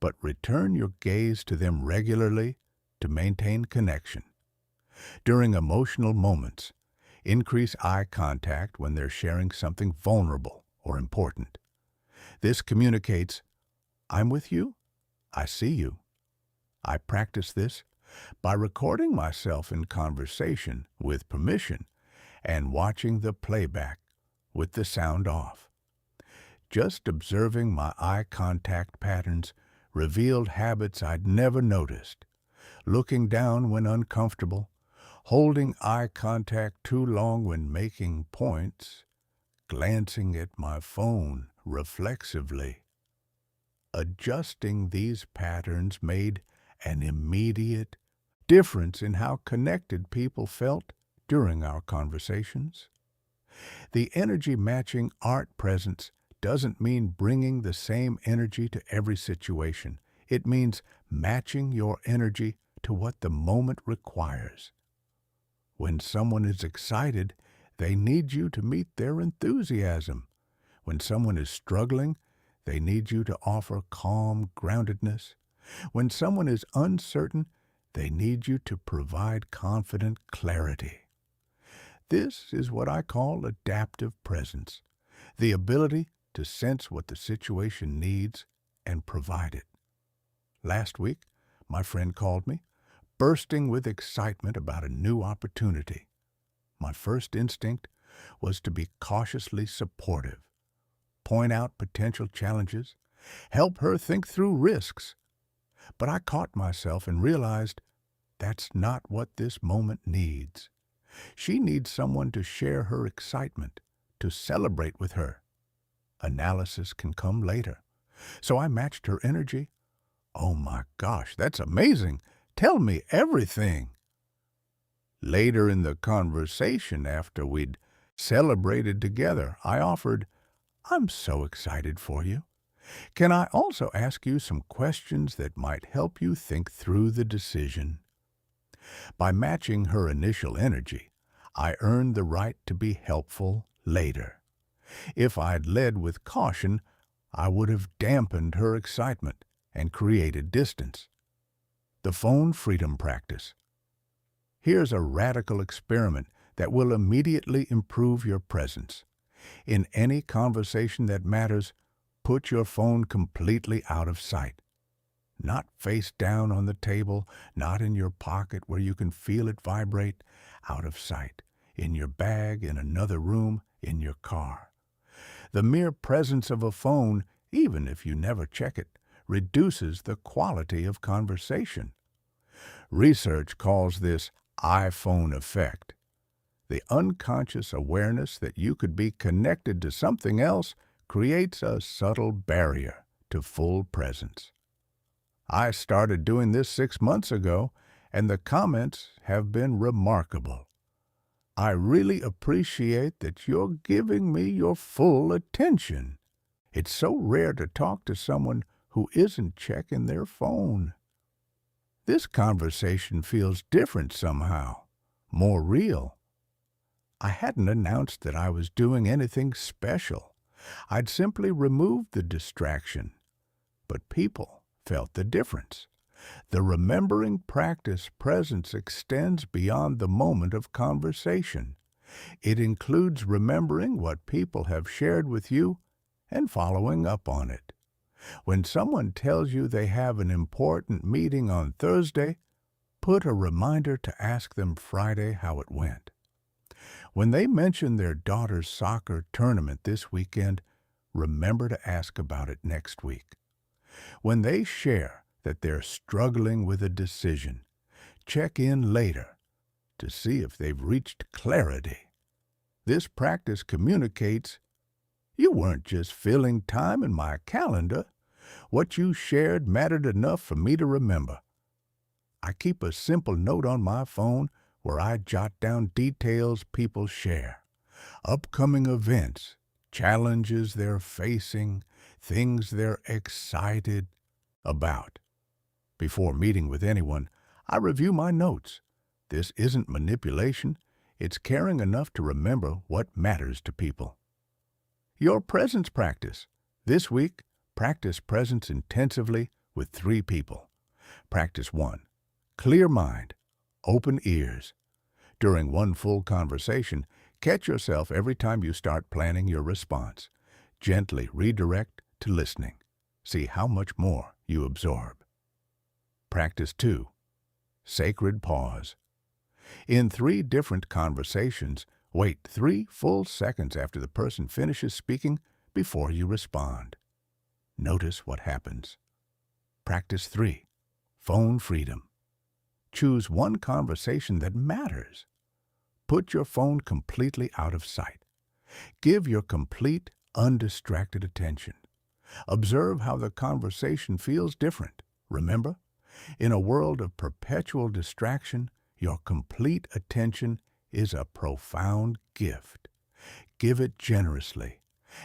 but return your gaze to them regularly to maintain connection. During emotional moments, increase eye contact when they're sharing something vulnerable or important. This communicates, I'm with you, I see you. I practice this by recording myself in conversation with permission and watching the playback with the sound off. Just observing my eye contact patterns revealed habits I'd never noticed. Looking down when uncomfortable, holding eye contact too long when making points, glancing at my phone reflexively. Adjusting these patterns made an immediate difference in how connected people felt during our conversations. The energy matching art presence doesn't mean bringing the same energy to every situation. It means matching your energy to what the moment requires. When someone is excited, they need you to meet their enthusiasm. When someone is struggling, they need you to offer calm groundedness. When someone is uncertain, they need you to provide confident clarity. This is what I call adaptive presence, the ability to sense what the situation needs and provide it. Last week, my friend called me, bursting with excitement about a new opportunity. My first instinct was to be cautiously supportive, point out potential challenges, help her think through risks. But I caught myself and realized that's not what this moment needs. She needs someone to share her excitement, to celebrate with her. Analysis can come later. So I matched her energy. Oh my gosh, that's amazing. Tell me everything. Later in the conversation, after we'd celebrated together, I offered, I'm so excited for you. Can I also ask you some questions that might help you think through the decision? By matching her initial energy, I earned the right to be helpful later. If I'd led with caution, I would have dampened her excitement and created distance. The phone freedom practice. Here's a radical experiment that will immediately improve your presence. In any conversation that matters, put your phone completely out of sight. Not face down on the table, not in your pocket where you can feel it vibrate, out of sight, in your bag, in another room, in your car. The mere presence of a phone, even if you never check it, reduces the quality of conversation. Research calls this iPhone effect. The unconscious awareness that you could be connected to something else creates a subtle barrier to full presence. I started doing this 6 months ago, and the comments have been remarkable. I really appreciate that you're giving me your full attention. It's so rare to talk to someone who isn't checking their phone. This conversation feels different somehow, more real. I hadn't announced that I was doing anything special. I'd simply removed the distraction. But people felt the difference. The remembering practice presence extends beyond the moment of conversation. It includes remembering what people have shared with you and following up on it. When someone tells you they have an important meeting on Thursday, put a reminder to ask them Friday how it went. When they mention their daughter's soccer tournament this weekend, remember to ask about it next week. When they share that they're struggling with a decision, check in later to see if they've reached clarity. This practice communicates, you weren't just filling time in my calendar. What you shared mattered enough for me to remember. I keep a simple note on my phone where I jot down details people share, upcoming events, challenges they're facing, things they're excited about. Before meeting with anyone, I review my notes. This isn't manipulation. It's caring enough to remember what matters to people. Your presence practice. This week, practice presence intensively with 3 people. Practice 1. Clear mind, open ears. During one full conversation, catch yourself every time you start planning your response. Gently redirect to listening. See how much more you absorb. Practice 2. Sacred pause. In 3 different conversations, wait 3 full seconds after the person finishes speaking before you respond. Notice what happens. Practice 3. Phone freedom. Choose one conversation that matters. Put your phone completely out of sight. Give your complete, undistracted attention. Observe how the conversation feels different. Remember, in a world of perpetual distraction, your complete attention is a profound gift. Give it generously,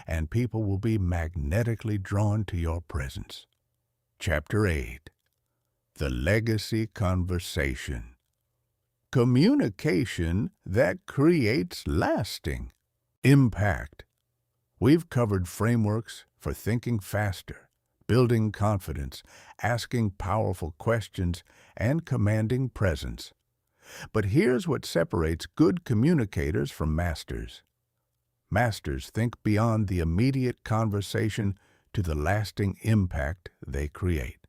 and people will be magnetically drawn to your presence. Chapter 8. The Legacy Conversation. Communication that creates lasting impact. We've covered frameworks for thinking faster, building confidence, asking powerful questions, and commanding presence. But here's what separates good communicators from masters. Masters think beyond the immediate conversation to the lasting impact they create.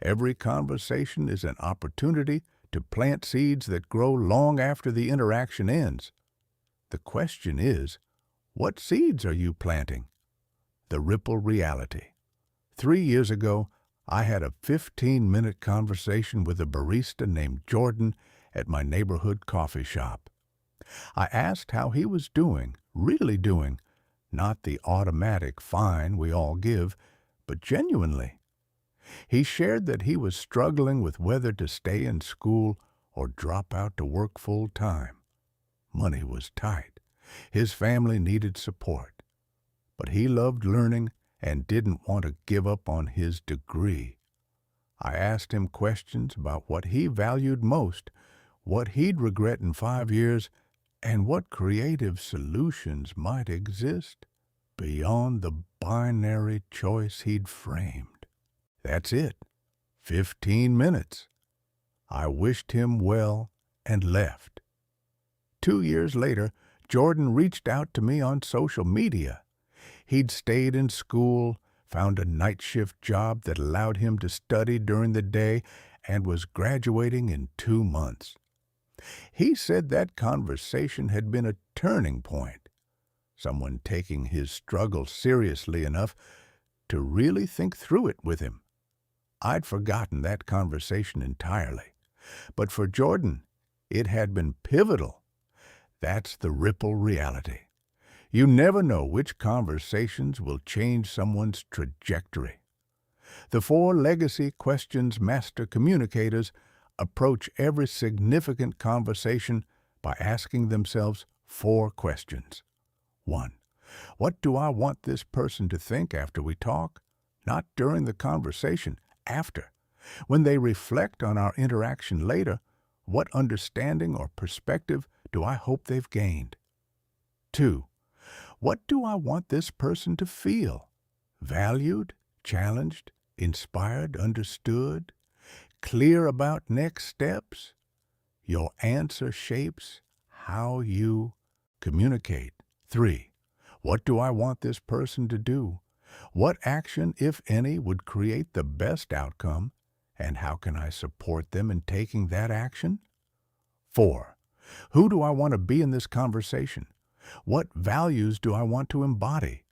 Every conversation is an opportunity to plant seeds that grow long after the interaction ends. The question is, what seeds are you planting? The ripple reality. 3 years ago, I had a 15-minute conversation with a barista named Jordan at my neighborhood coffee shop. I asked how he was doing, really doing, not the automatic fine we all give, but genuinely. He shared that he was struggling with whether to stay in school or drop out to work full time. Money was tight. His family needed support. But he loved learning and didn't want to give up on his degree. I asked him questions about what he valued most, what he'd regret in 5 years, and what creative solutions might exist beyond the binary choice he'd framed. That's it. 15 minutes. I wished him well and left. 2 years later, Jordan reached out to me on social media. He'd stayed in school, found a night shift job that allowed him to study during the day, and was graduating in 2 months. He said that conversation had been a turning point, someone taking his struggle seriously enough to really think through it with him. I'd forgotten that conversation entirely, but for Jordan, it had been pivotal. That's the ripple reality. You never know which conversations will change someone's trajectory. The 4 legacy questions master communicators approach every significant conversation by asking themselves 4 questions. 1. What do I want this person to think after we talk? Not during the conversation, after. When they reflect on our interaction later, what understanding or perspective do I hope they've gained? 2. What do I want this person to feel? Valued, challenged, inspired, understood, clear about next steps? Your answer shapes how you communicate. 3. What do I want this person to do? What action, if any, would create the best outcome, and how can I support them in taking that action? 4. Who do I want to be in this conversation? What values do I want to embody?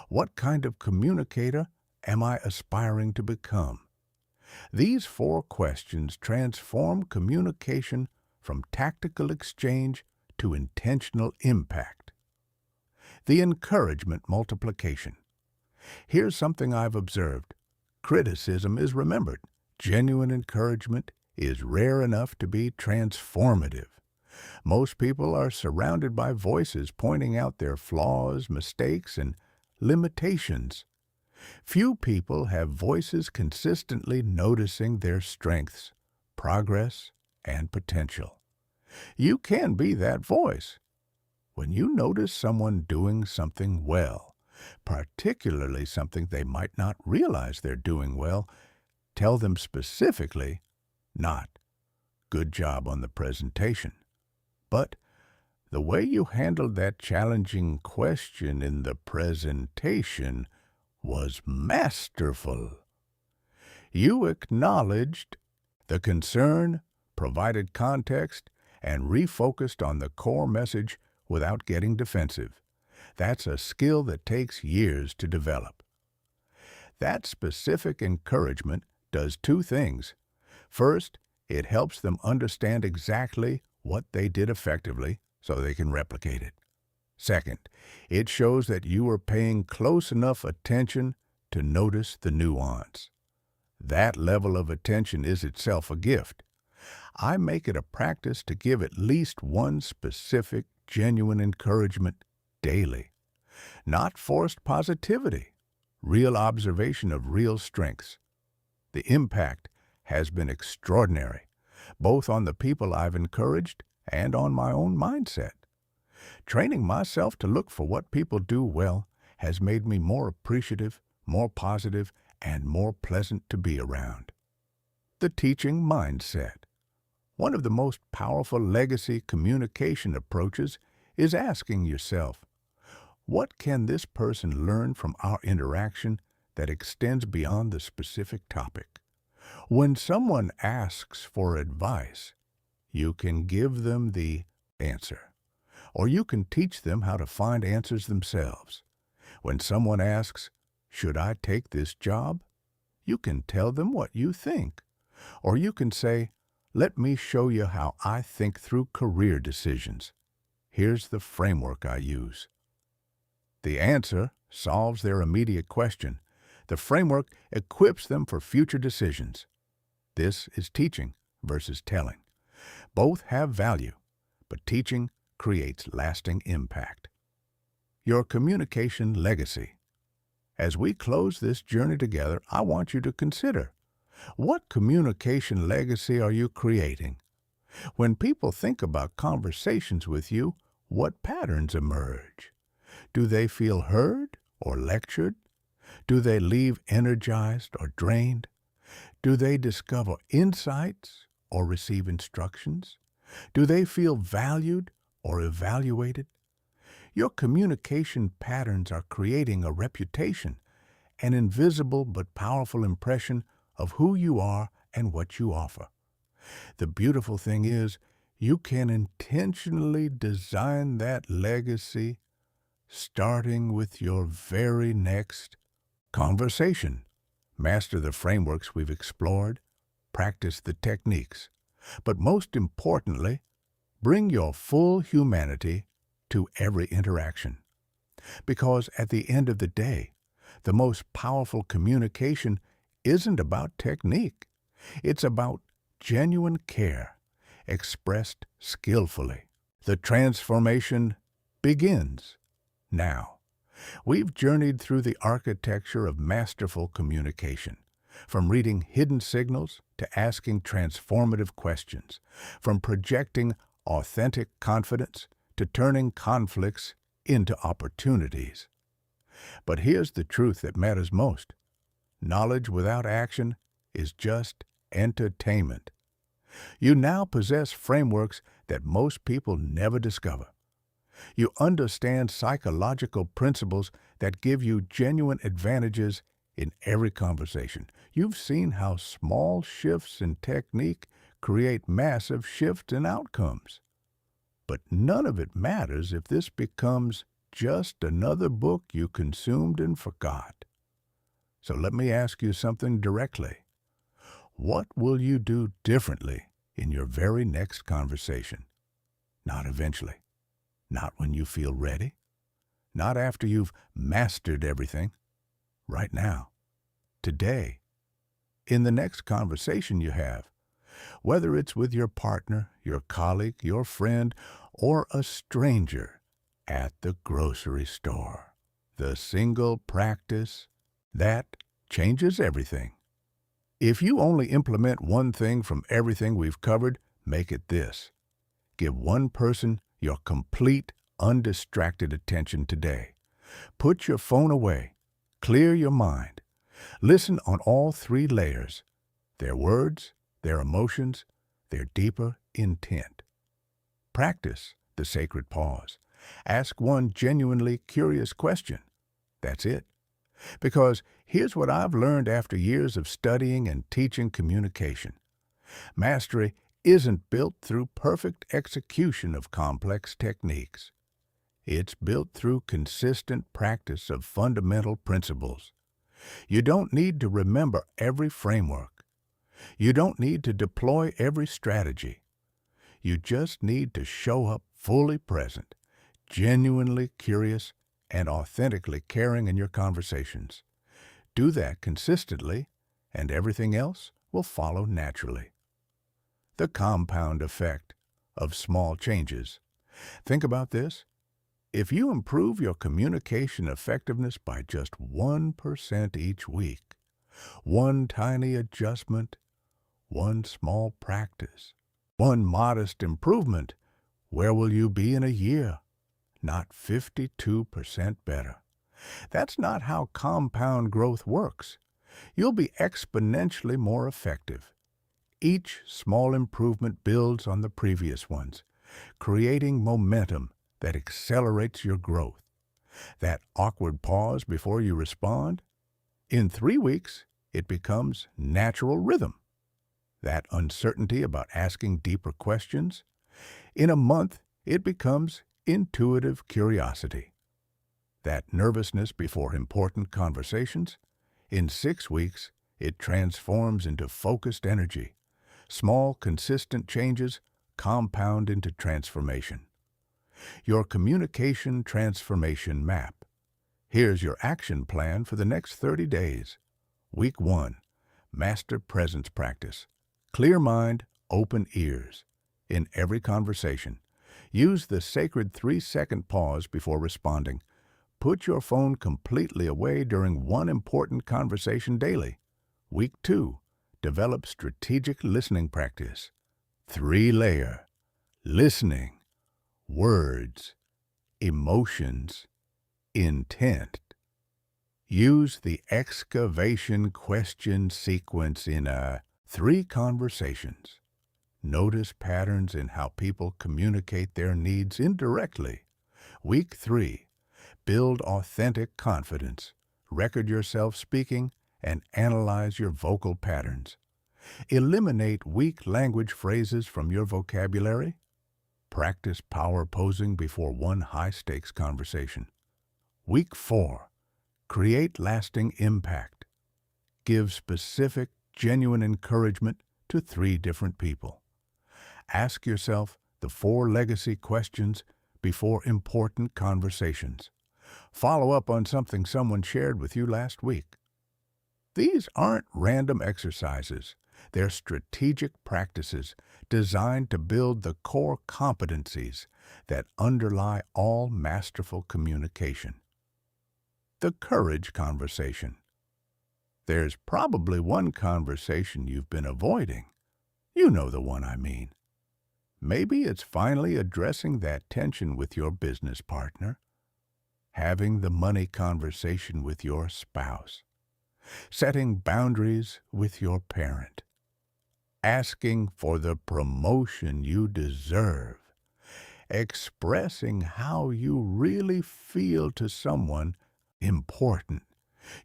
What kind of communicator am I aspiring to become? These 4 questions transform communication from tactical exchange to intentional impact. The encouragement multiplication. Here's something I've observed. Criticism is remembered. Genuine encouragement is rare enough to be transformative. Most people are surrounded by voices pointing out their flaws, mistakes, and limitations. Few people have voices consistently noticing their strengths, progress, and potential. You can be that voice. When you notice someone doing something well, particularly something they might not realize they're doing well, tell them specifically, not, "Good job on the presentation," but, "The way you handled that challenging question in the presentation was masterful." You acknowledged the concern, provided context, and refocused on the core message without getting defensive. That's a skill that takes years to develop. That specific encouragement does 2 things. First, it helps them understand exactly what they did effectively so they can replicate it. Second, it shows that you are paying close enough attention to notice the nuance. That level of attention is itself a gift. I make it a practice to give at least one specific, genuine encouragement daily. Not forced positivity, real observation of real strengths. The impact has been extraordinary, both on the people I've encouraged and on my own mindset. Training myself to look for what people do well has made me more appreciative, more positive, and more pleasant to be around. The teaching mindset. One of the most powerful legacy communication approaches is asking yourself, what can this person learn from our interaction that extends beyond the specific topic? When someone asks for advice, you can give them the answer, or you can teach them how to find answers themselves. When someone asks, should I take this job? You can tell them what you think, or you can say, let me show you how I think through career decisions. Here's the framework I use. The answer solves their immediate question. The framework equips them for future decisions. This is teaching versus telling. Both have value, but teaching creates lasting impact. Your communication legacy. As we close this journey together, I want you to consider, what communication legacy are you creating? When people think about conversations with you, what patterns emerge? Do they feel heard or lectured? Do they leave energized or drained? Do they discover insights or receive instructions? Do they feel valued or evaluated? Your communication patterns are creating a reputation, an invisible but powerful impression of who you are and what you offer. The beautiful thing is, you can intentionally design that legacy starting with your very next conversation. Master the frameworks we've explored, practice the techniques, but most importantly, bring your full humanity to every interaction. Because at the end of the day, the most powerful communication isn't about technique. It's about genuine care, expressed skillfully. The transformation begins now. We've journeyed through the architecture of masterful communication, from reading hidden signals to asking transformative questions, from projecting authentic confidence to turning conflicts into opportunities. But here's the truth that matters most. Knowledge without action is just entertainment. You now possess frameworks that most people never discover. You understand psychological principles that give you genuine advantages in every conversation. You've seen how small shifts in technique create massive shifts in outcomes. But none of it matters if this becomes just another book you consumed and forgot. So let me ask you something directly. What will you do differently in your very next conversation? Not eventually. Not when you feel ready. Not after you've mastered everything. Right now. Today. In the next conversation you have. Whether it's with your partner, your colleague, your friend, or a stranger at the grocery store. The single practice that changes everything. If you only implement one thing from everything we've covered, make it this. Give one person your complete, undistracted attention today. Put your phone away. Clear your mind. Listen on all three layers: their words, their emotions, their deeper intent. Practice the sacred pause. Ask one genuinely curious question. That's it. Because here's what I've learned after years of studying and teaching communication. Mastery isn't built through perfect execution of complex techniques. It's built through consistent practice of fundamental principles. You don't need to remember every framework. You don't need to deploy every strategy. You just need to show up fully present, genuinely curious, and authentically caring in your conversations. Do that consistently, and everything else will follow naturally. The compound effect of small changes. Think about this. If you improve your communication effectiveness by just 1% each week, one tiny adjustment, one small practice, one modest improvement, where will you be in a year? Not 52% better. That's not how compound growth works. You'll be exponentially more effective. Each small improvement builds on the previous ones, creating momentum that accelerates your growth. That awkward pause before you respond? In 3 weeks, it becomes natural rhythm. That uncertainty about asking deeper questions? In a month, it becomes intuitive curiosity. That nervousness before important conversations? In 6 weeks, it transforms into focused energy. Small, consistent changes compound into transformation. Your communication transformation map. Here's your action plan for the next 30 days. Week 1, Master Presence Practice. Clear mind, open ears. In every conversation, use the sacred 3-second pause before responding. Put your phone completely away during one important conversation daily. Week 2, develop strategic listening practice. 3-layer. Listening, words, emotions, intent. Use the excavation question sequence in 3 conversations. Notice patterns in how people communicate their needs indirectly. Week 3, build authentic confidence. Record yourself speaking and analyze your vocal patterns. Eliminate weak language phrases from your vocabulary. Practice power posing before one high-stakes conversation. Week 4, create lasting impact. Give specific, genuine encouragement to 3 different people. Ask yourself the 4 legacy questions before important conversations. Follow up on something someone shared with you last week. These aren't random exercises. They're strategic practices designed to build the core competencies that underlie all masterful communication. The courage conversation. There's probably one conversation you've been avoiding. You know the one I mean. Maybe it's finally addressing that tension with your business partner, having the money conversation with your spouse, setting boundaries with your parent, asking for the promotion you deserve, expressing how you really feel to someone important.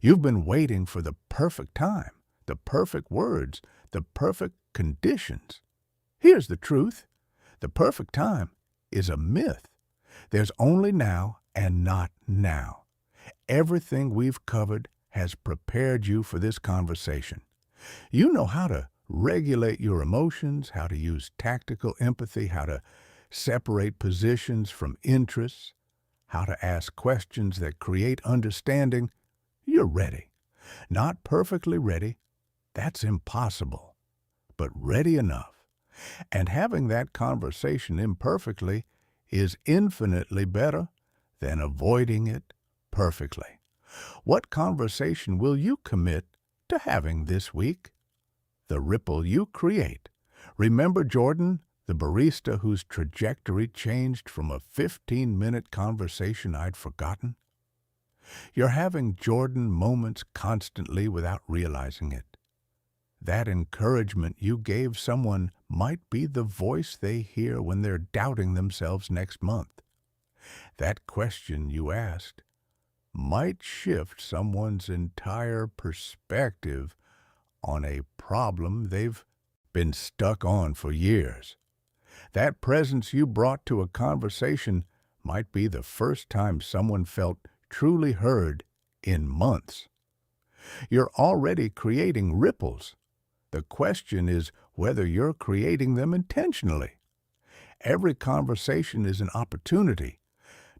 You've been waiting for the perfect time, the perfect words, the perfect conditions. Here's the truth. The perfect time is a myth. There's only now and not now. Everything we've covered has prepared you for this conversation. You know how to regulate your emotions, how to use tactical empathy, how to separate positions from interests, how to ask questions that create understanding. You're ready. Not perfectly ready. That's impossible. But ready enough. And having that conversation imperfectly is infinitely better than avoiding it perfectly. What conversation will you commit to having this week? The ripple you create. Remember Jordan, the barista whose trajectory changed from a 15-minute conversation I'd forgotten? You're having Jordan moments constantly without realizing it. That encouragement you gave someone might be the voice they hear when they're doubting themselves next month. That question you asked might shift someone's entire perspective on a problem they've been stuck on for years. That presence you brought to a conversation might be the first time someone felt truly heard in months. You're already creating ripples. The question is whether you're creating them intentionally. Every conversation is an opportunity,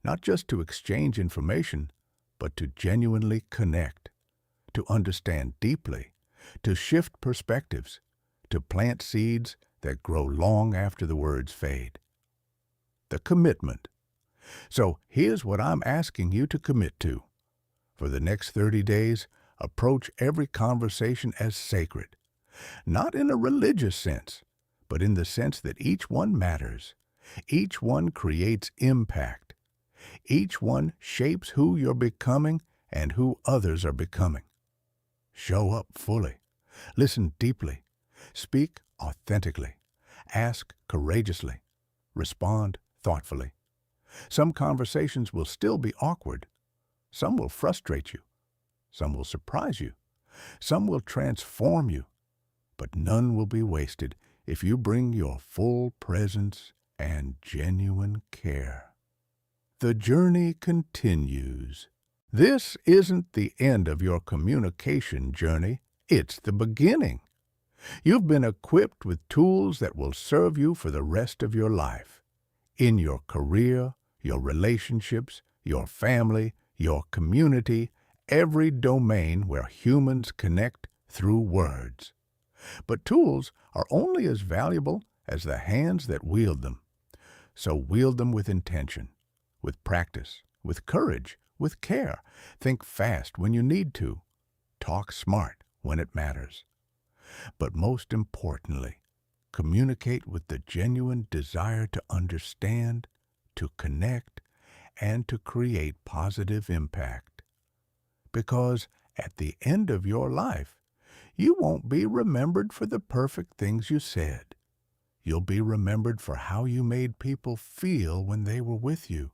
not just to exchange information, but to genuinely connect, to understand deeply, to shift perspectives, to plant seeds that grow long after the words fade. The commitment. So here's what I'm asking you to commit to. For the next 30 days, approach every conversation as sacred, not in a religious sense, but in the sense that each one matters. Each one creates impact. Each one shapes who you're becoming and who others are becoming. Show up fully. Listen deeply. Speak authentically. Ask courageously. Respond thoughtfully. Some conversations will still be awkward. Some will frustrate you. Some will surprise you. Some will transform you. But none will be wasted if you bring your full presence and genuine care. The journey continues. This isn't the end of your communication journey. It's the beginning. You've been equipped with tools that will serve you for the rest of your life. In your career, your relationships, your family, your community, every domain where humans connect through words. But tools are only as valuable as the hands that wield them. So wield them with intention, with practice, with courage, with care. Think fast when you need to. Talk smart when it matters. But most importantly, communicate with the genuine desire to understand, to connect, and to create positive impact. Because at the end of your life, you won't be remembered for the perfect things you said. You'll be remembered for how you made people feel when they were with you.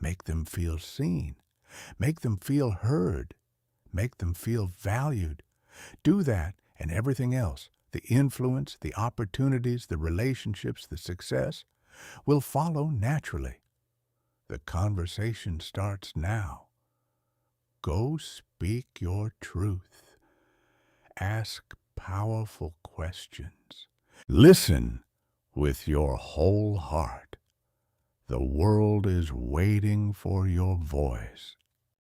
Make them feel seen. Make them feel heard. Make them feel valued. Do that and everything else, the influence, the opportunities, the relationships, the success, will follow naturally. The conversation starts now. Go speak your truth. Ask powerful questions. Listen with your whole heart. The world is waiting for your voice.